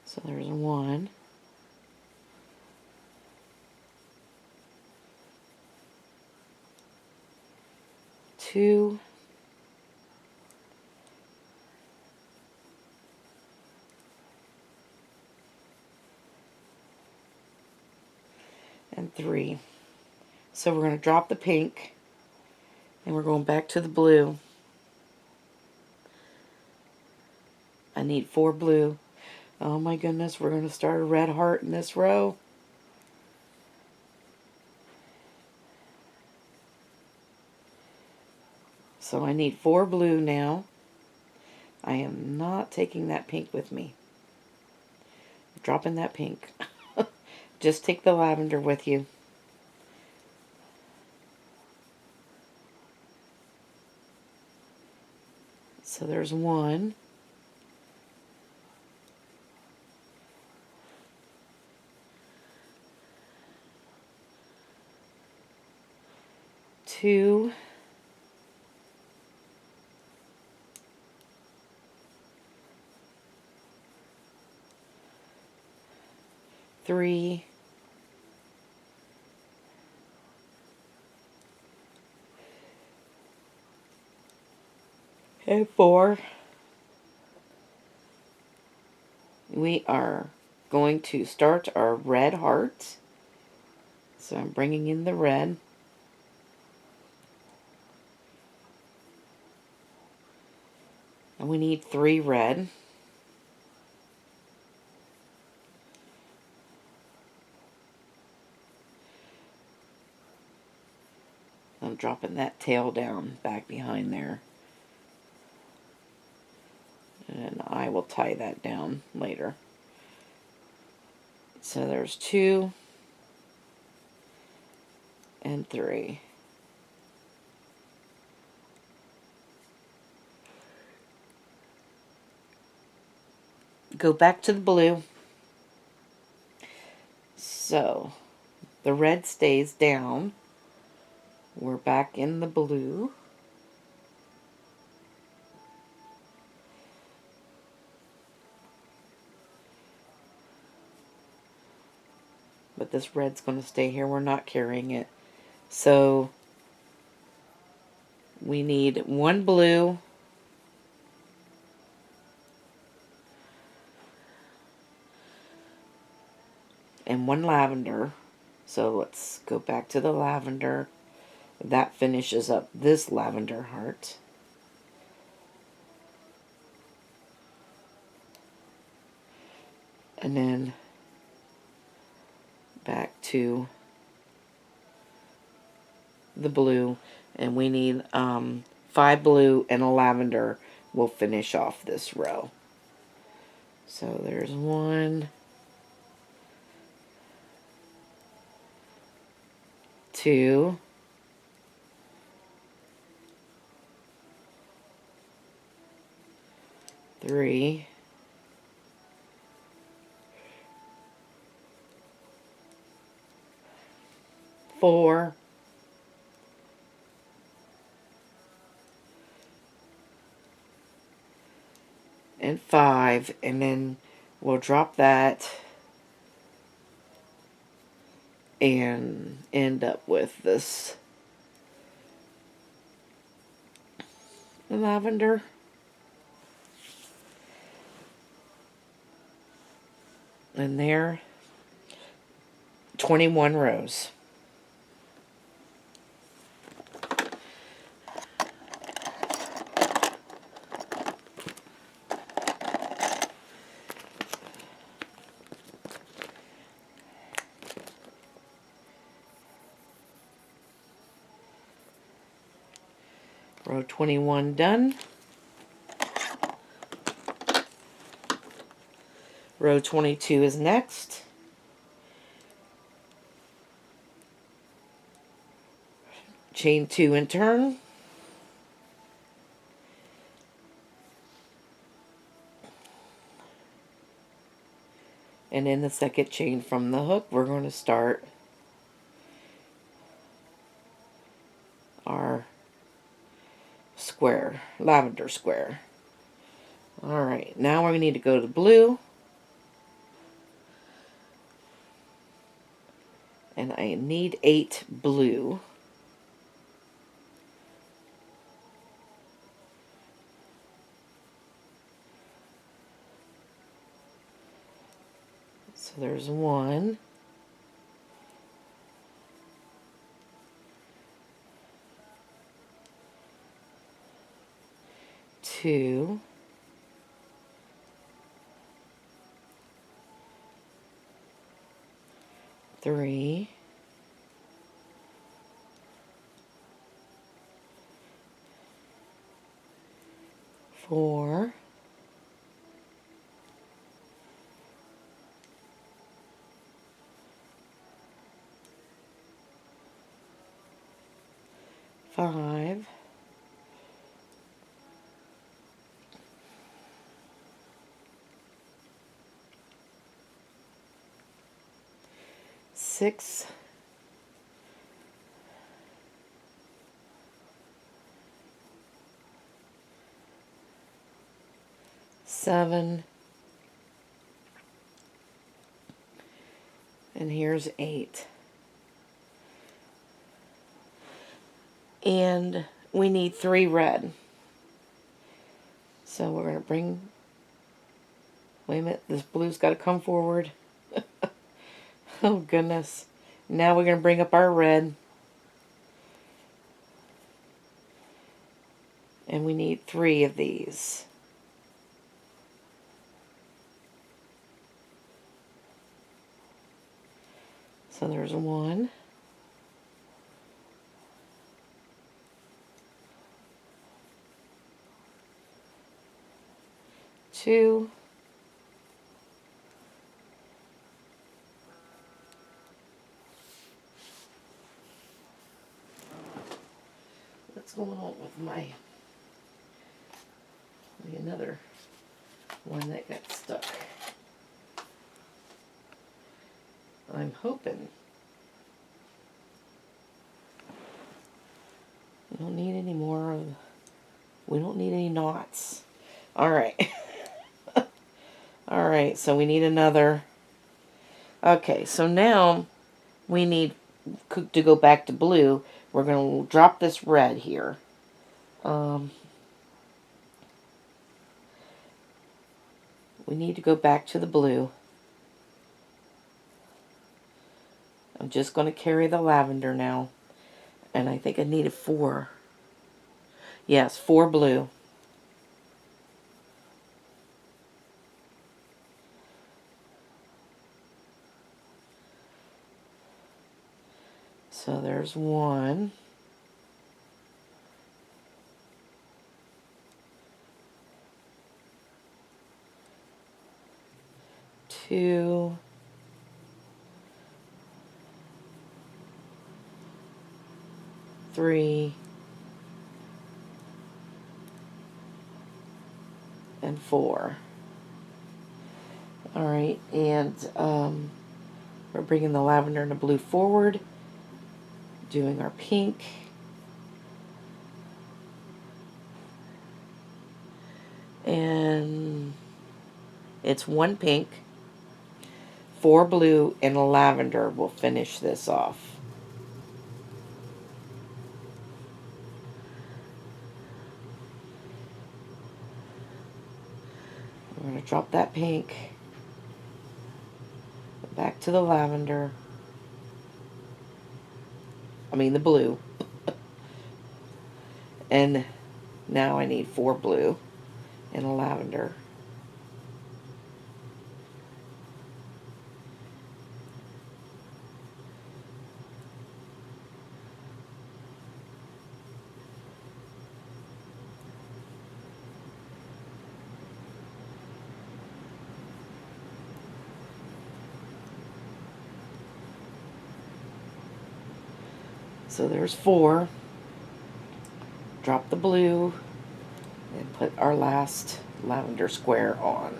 So there's 1. 2. And 3. So we're going to drop the pink, and we're going back to the blue. I need 4 blue. Oh my goodness, we're going to start a red heart in this row. So I need 4 blue now. I am not taking that pink with me. I'm dropping that pink. Just take the lavender with you. So there's 1. 2. 3. And 4. We are going to start our red heart. So I'm bringing in the red. And we need 3 red. I'm dropping that tail down back behind there. And I will tie that down later. So there's 2 and 3. Go back to the blue. So the red stays down. We're back in the blue. But this red's going to stay here. We're not carrying it. So we need 1 blue. And 1 lavender. So let's go back to the lavender. That finishes up this lavender heart. And then back to the blue. And we need 5 blue and a lavender will finish off this row. So there's 1, 2, 3, 4, and 5, and then we'll drop that and end up with this lavender. And there, 21 rows. Row 21 done. Row 22 is next. Chain 2 and turn. And in the second chain from the hook, we're going to start our square, lavender square. Alright, now we need to go to blue. And I need 8 blue. So there's 1. 2. 3. 4. 5. 6. 7. And here's 8. And we need 3 red. So we're going to bring, wait a minute, this blue's got to come forward. Oh goodness. Now we're going to bring up our red. And we need 3 of these. So there's 1. 2. 3. What's going on with my, another one that got stuck. I'm hoping we don't need any more of, we don't need any knots. Alright. Alright, so we need another. Okay, so now we need to go back to blue. We're going to drop this red here. We need to go back to the blue. I'm just going to carry the lavender now. And I think I needed 4. Yes, 4 blue. So there's 1. 2. 3. And 4. Alright, and we're bringing the lavender and the blue forward, doing our pink. And it's 1 pink, 4 blue, and a lavender will finish this off. to drop that pink. Back to the lavender. I mean the blue. And now I need 4 blue and a lavender. So there's 4. Drop the blue and put our last lavender square on.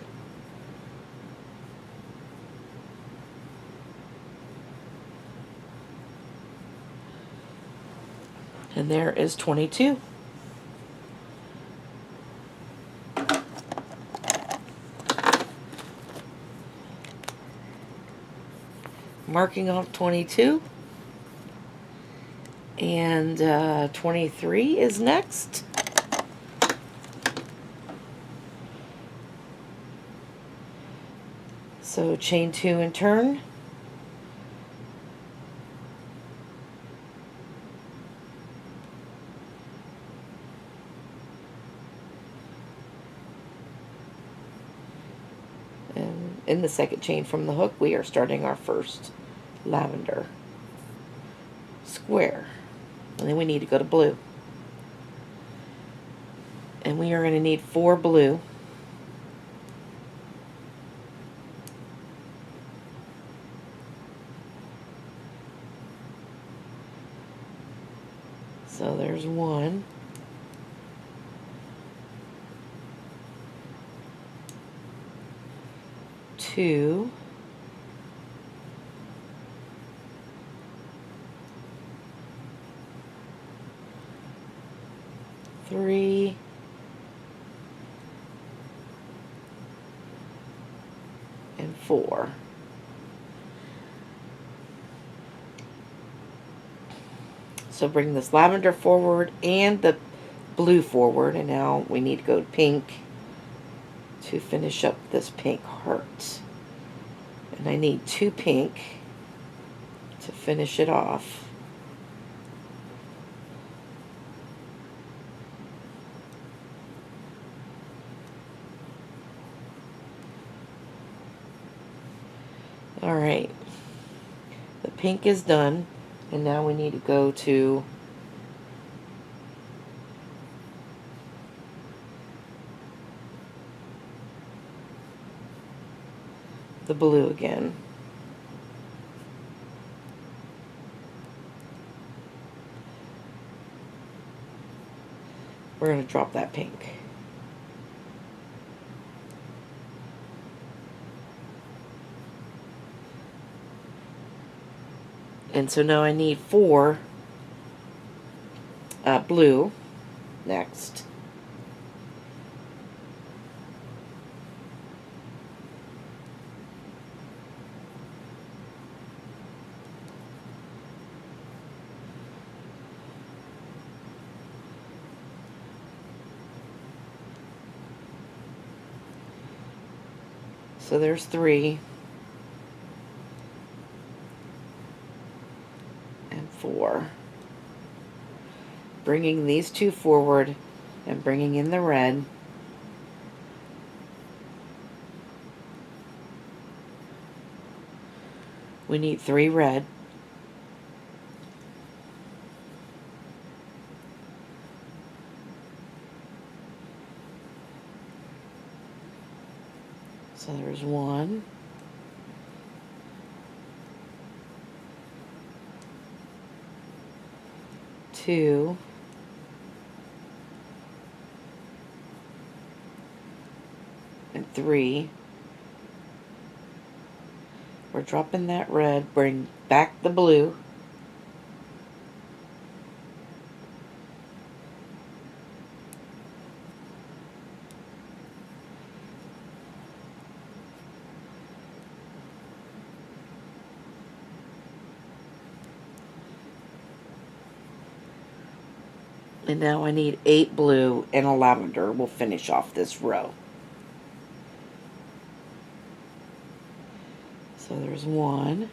And there is 22. Marking off 22. And 23 is next. So chain 2 and turn. And in the second chain from the hook, we are starting our first lavender square. And then we need to go to blue. And we are going to need 4 blue. So there's 1. 2. 3. And 4. So bring this lavender forward and the blue forward, and now we need to go to pink to finish up this pink heart. And I need 2 pink to finish it off. Alright, the pink is done, and now we need to go to the blue again. We're going to drop that pink. And so now I need 4 blue next. So there's 3. And 4. Bringing these 2 forward and bringing in the red. We need 3 red. So there's 1. 2. And 3. We're dropping that red, bring back the blue. And now I need 8 blue and a lavender. We'll finish off this row. So there's 1,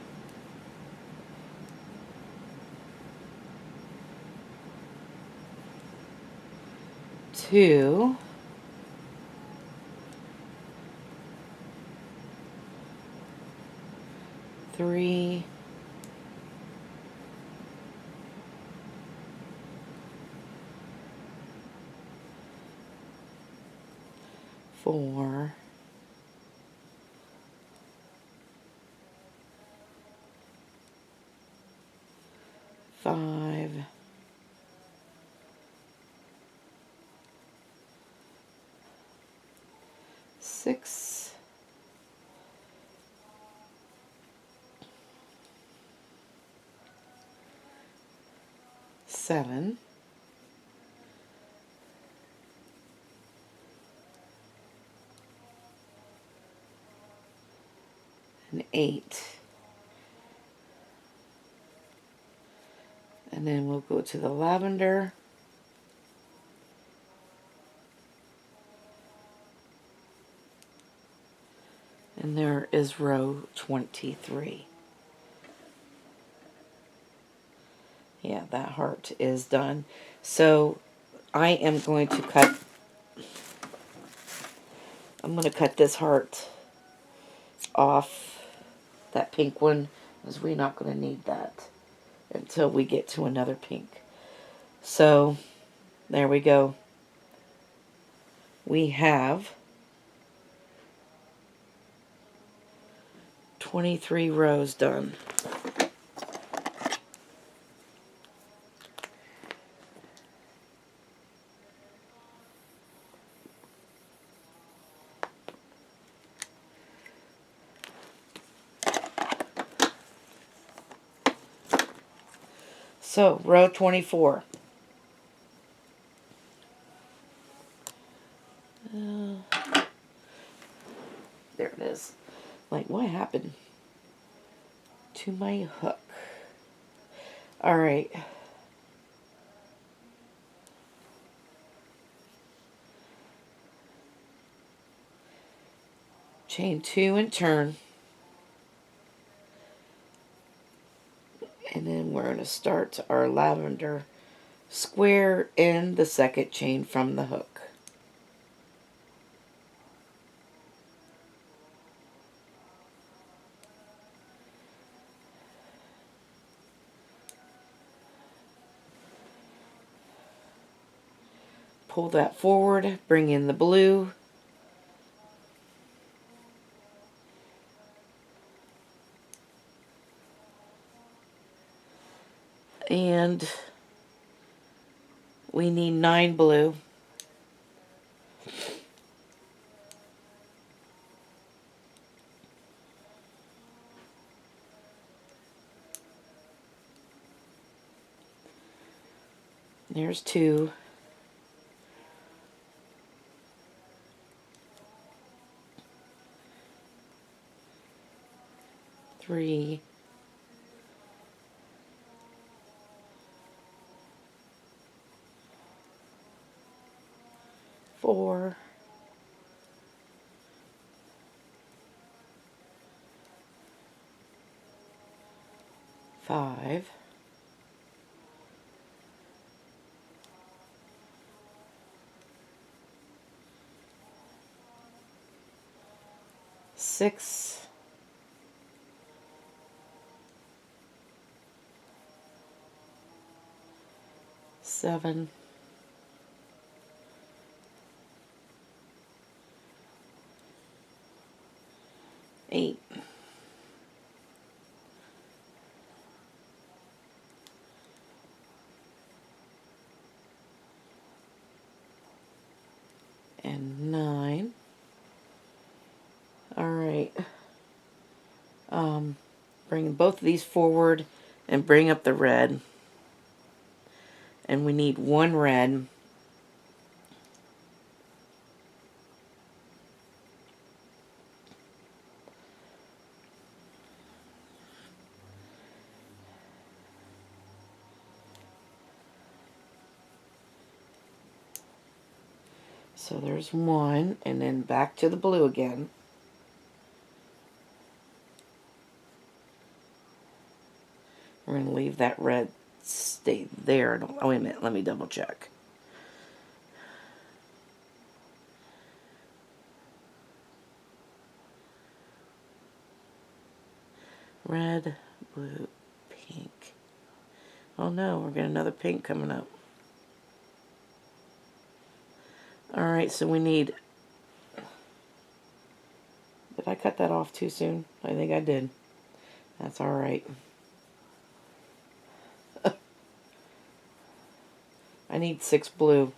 2, 3, 4, 5, 6, 7, 8. And then we'll go to the lavender. And there is row 23. Yeah, that heart is done. So I am going to cut, I'm going to cut this heart off, that pink one, because we're not going to need that until we get to another pink. So there we go. We have 23 rows done. So row 24. There it is. Like, what happened to my hook? All right. Chain 2 and turn. And then we're going to start our lavender square in the second chain from the hook. Pull that forward, bring in the blue. And we need 9 blue. There's 2. Three, 4, 5, 6, 7, 8. And 9. All right. Bring both of these forward and bring up the red. And we need 1 red. So there's 1, and then back to the blue again. We're going to leave that red stay there. Oh, wait a minute. Let me double check. Red, blue, pink. Oh no, we're getting another pink coming up. Alright, so we need... Did I cut that off too soon? I think I did. That's alright. I need 6 blue.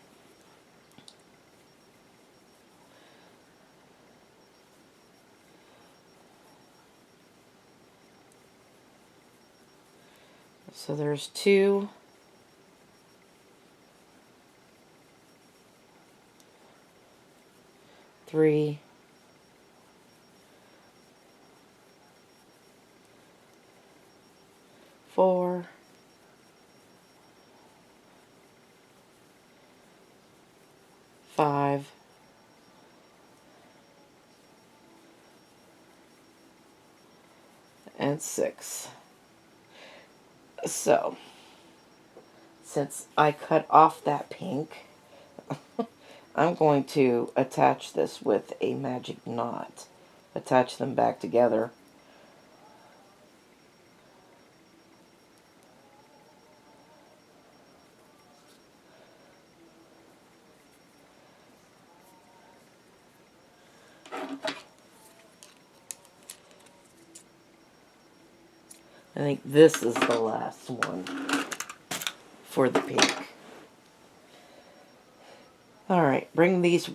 So there's 2. 3. 4. 5. 6. So, since I cut off that pink, I'm going to attach this with a magic knot. Attach them back together. I think this is the last one for the pink. Alright, bring these,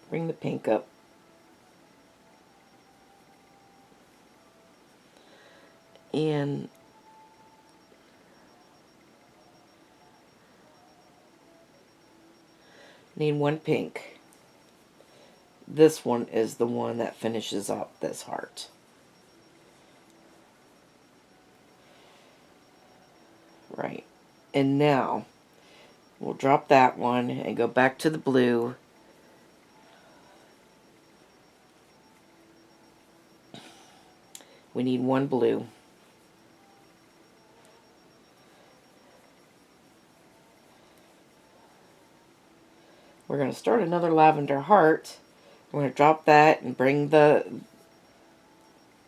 bring the pink up. And need 1 pink. This one is the one that finishes up this heart. Right. And now, we'll drop that one and go back to the blue. We need 1 blue. We're going to start another lavender heart. We're going to drop that and bring the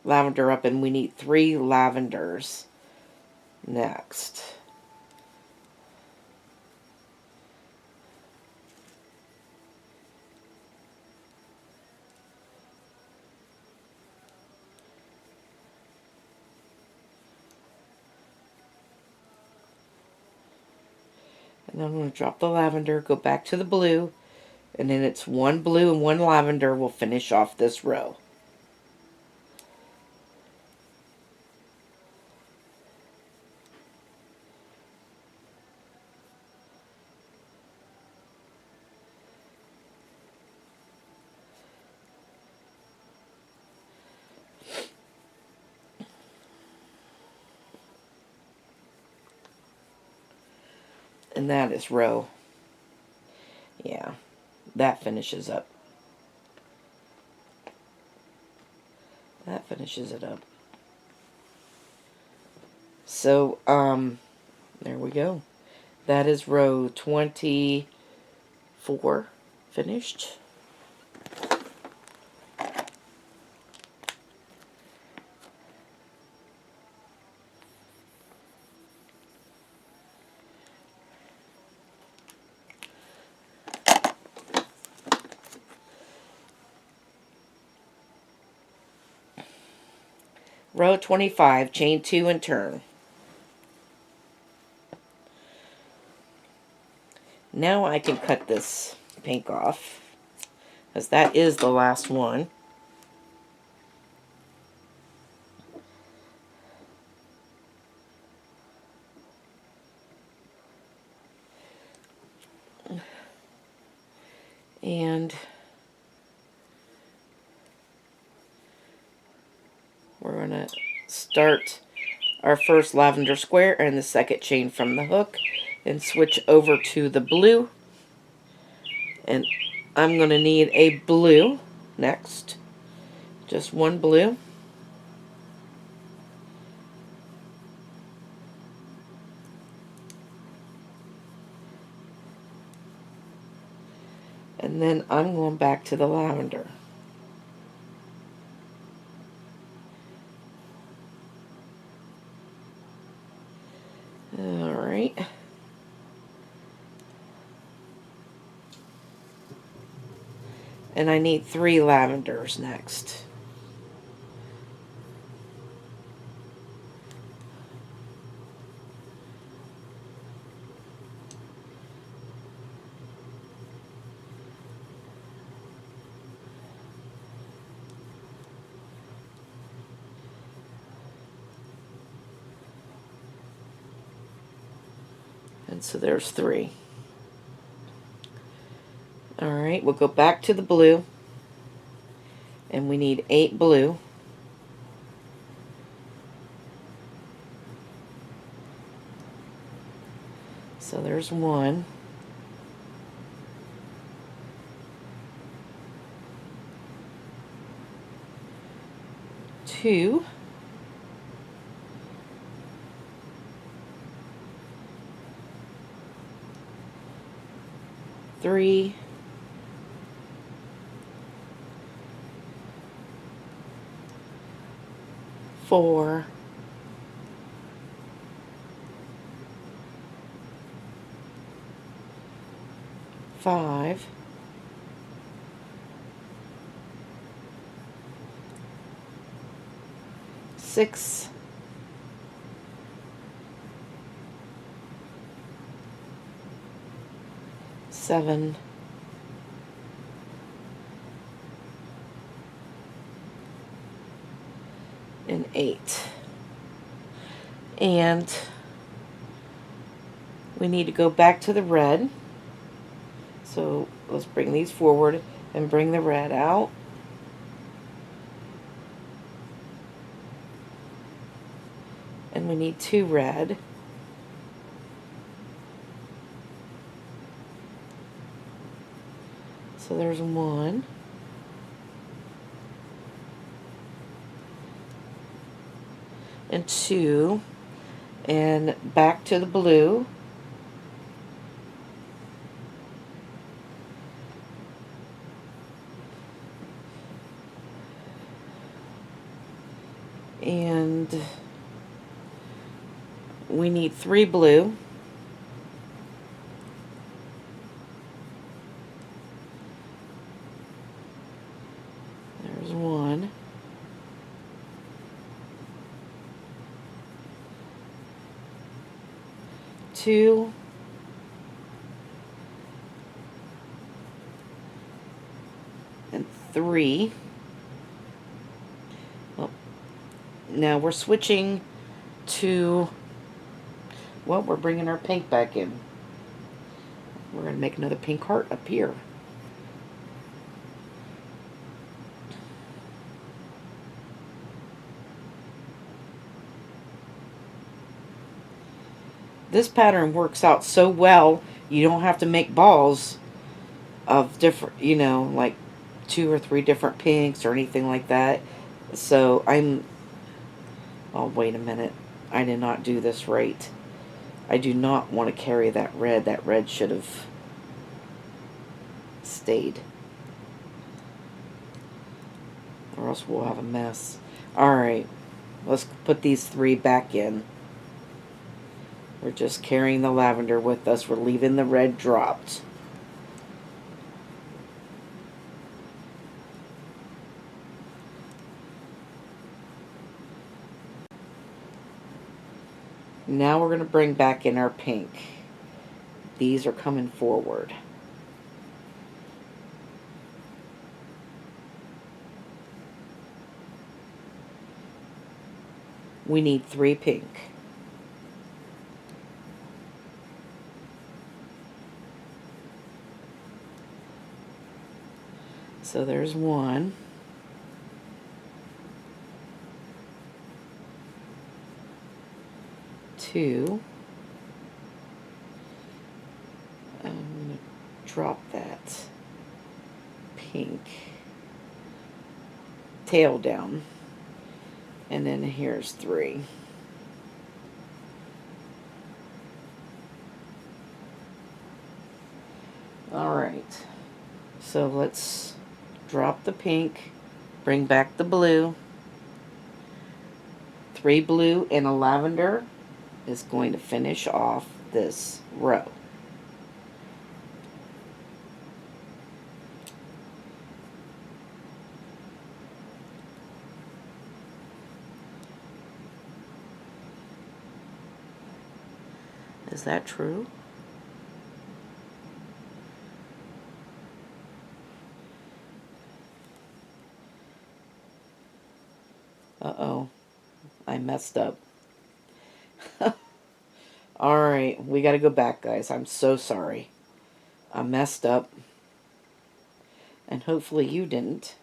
lavender up, and we need 3 lavenders next. And then I'm going to drop the lavender, go back to the blue, and then it's 1 blue and 1 lavender will finish off this row. And that is row. Yeah, that finishes up. That finishes it up. So, there we go. That is row 24 finished. Row 25, chain 2 and turn. Now I can cut this pink off, because that is the last one. And we're going to start our first lavender square and the second chain from the hook and switch over to the blue. And I'm going to need a blue next. Just one blue. And then I'm going back to the lavender. Alright. And I need 3 lavenders next. And so there's 3. Alright, we'll go back to the blue. And we need 8 blue. So there's 1. 2. 3. 4. 5. 6. 7. 8. And we need to go back to the red. So let's bring these forward and bring the red out. And we need 2 red. So there's 1. And 2. And back to the blue. And we need 3 blue. There's 1. 2. And 3. Well, now we're switching to, well, we're bringing our pink back in. We're going to make another pink heart up here. This pattern works out so well, you don't have to make balls of different, you know, like 2 or 3 different pinks or anything like that. So oh, wait a minute. I did not do this right. I do not want to carry that red. That red should have stayed, or else we'll have a mess. Alright, let's put these 3 back in. We're just carrying the lavender with us. We're leaving the red dropped. Now we're going to bring back in our pink. These are coming forward. We need 3 pink. So there's 1. 2. I'm going to drop that pink. tail down. And then here's 3. Alright. So let's drop the pink, bring back the blue. 3 blue and a lavender is going to finish off this row. Is that true? Uh-oh. I messed up. Alright, we gotta go back, guys. I'm so sorry. I messed up. And hopefully you didn't.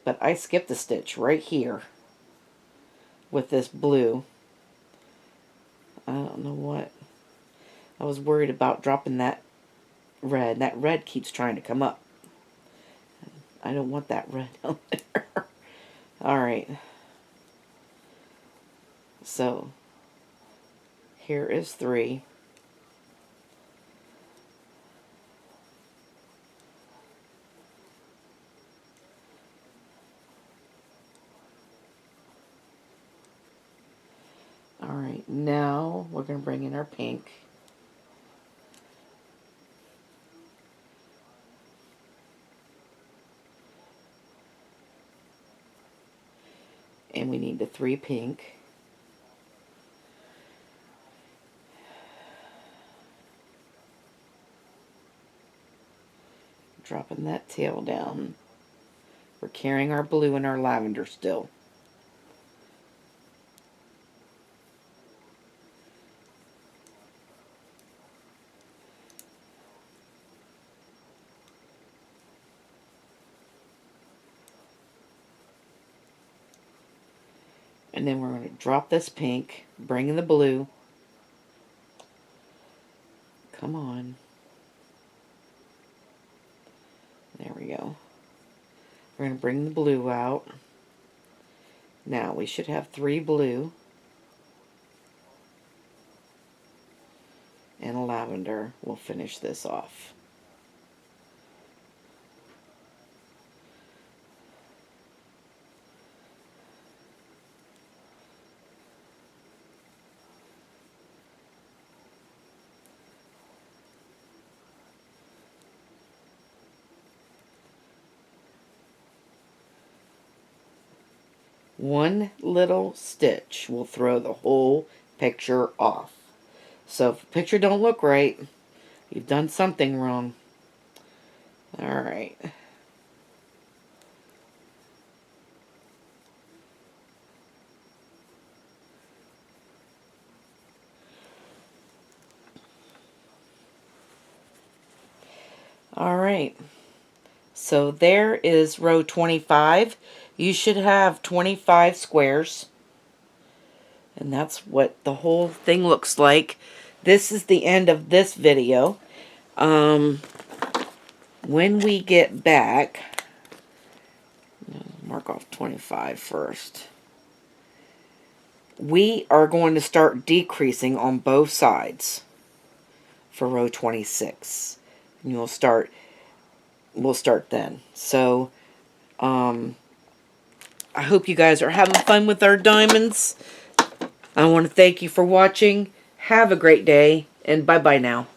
But I skipped a stitch right here with this blue. I don't know what. I was worried about dropping that red. That red keeps trying to come up. I don't want that red on there. Alright. So, here is 3. Alright, now we're going to bring in our pink. And we need the 3 pink. Dropping that tail down. We're carrying our blue and our lavender still. And then we're going to drop this pink, bring in the blue. Come on. There we go. We're going to bring the blue out. Now we should have 3 blue and a lavender. We'll finish this off. One little stitch will throw the whole picture off. So if the picture don't look right, you've done something wrong. Alright. Alright. So there is row 25. You should have 25 squares. And that's what the whole thing looks like. This is the end of this video. When we get back, mark off 25 first. We are going to start decreasing on both sides for row 26. And we'll start then. So, I hope you guys are having fun with our diamonds. I want to thank you for watching. Have a great day, and bye-bye now.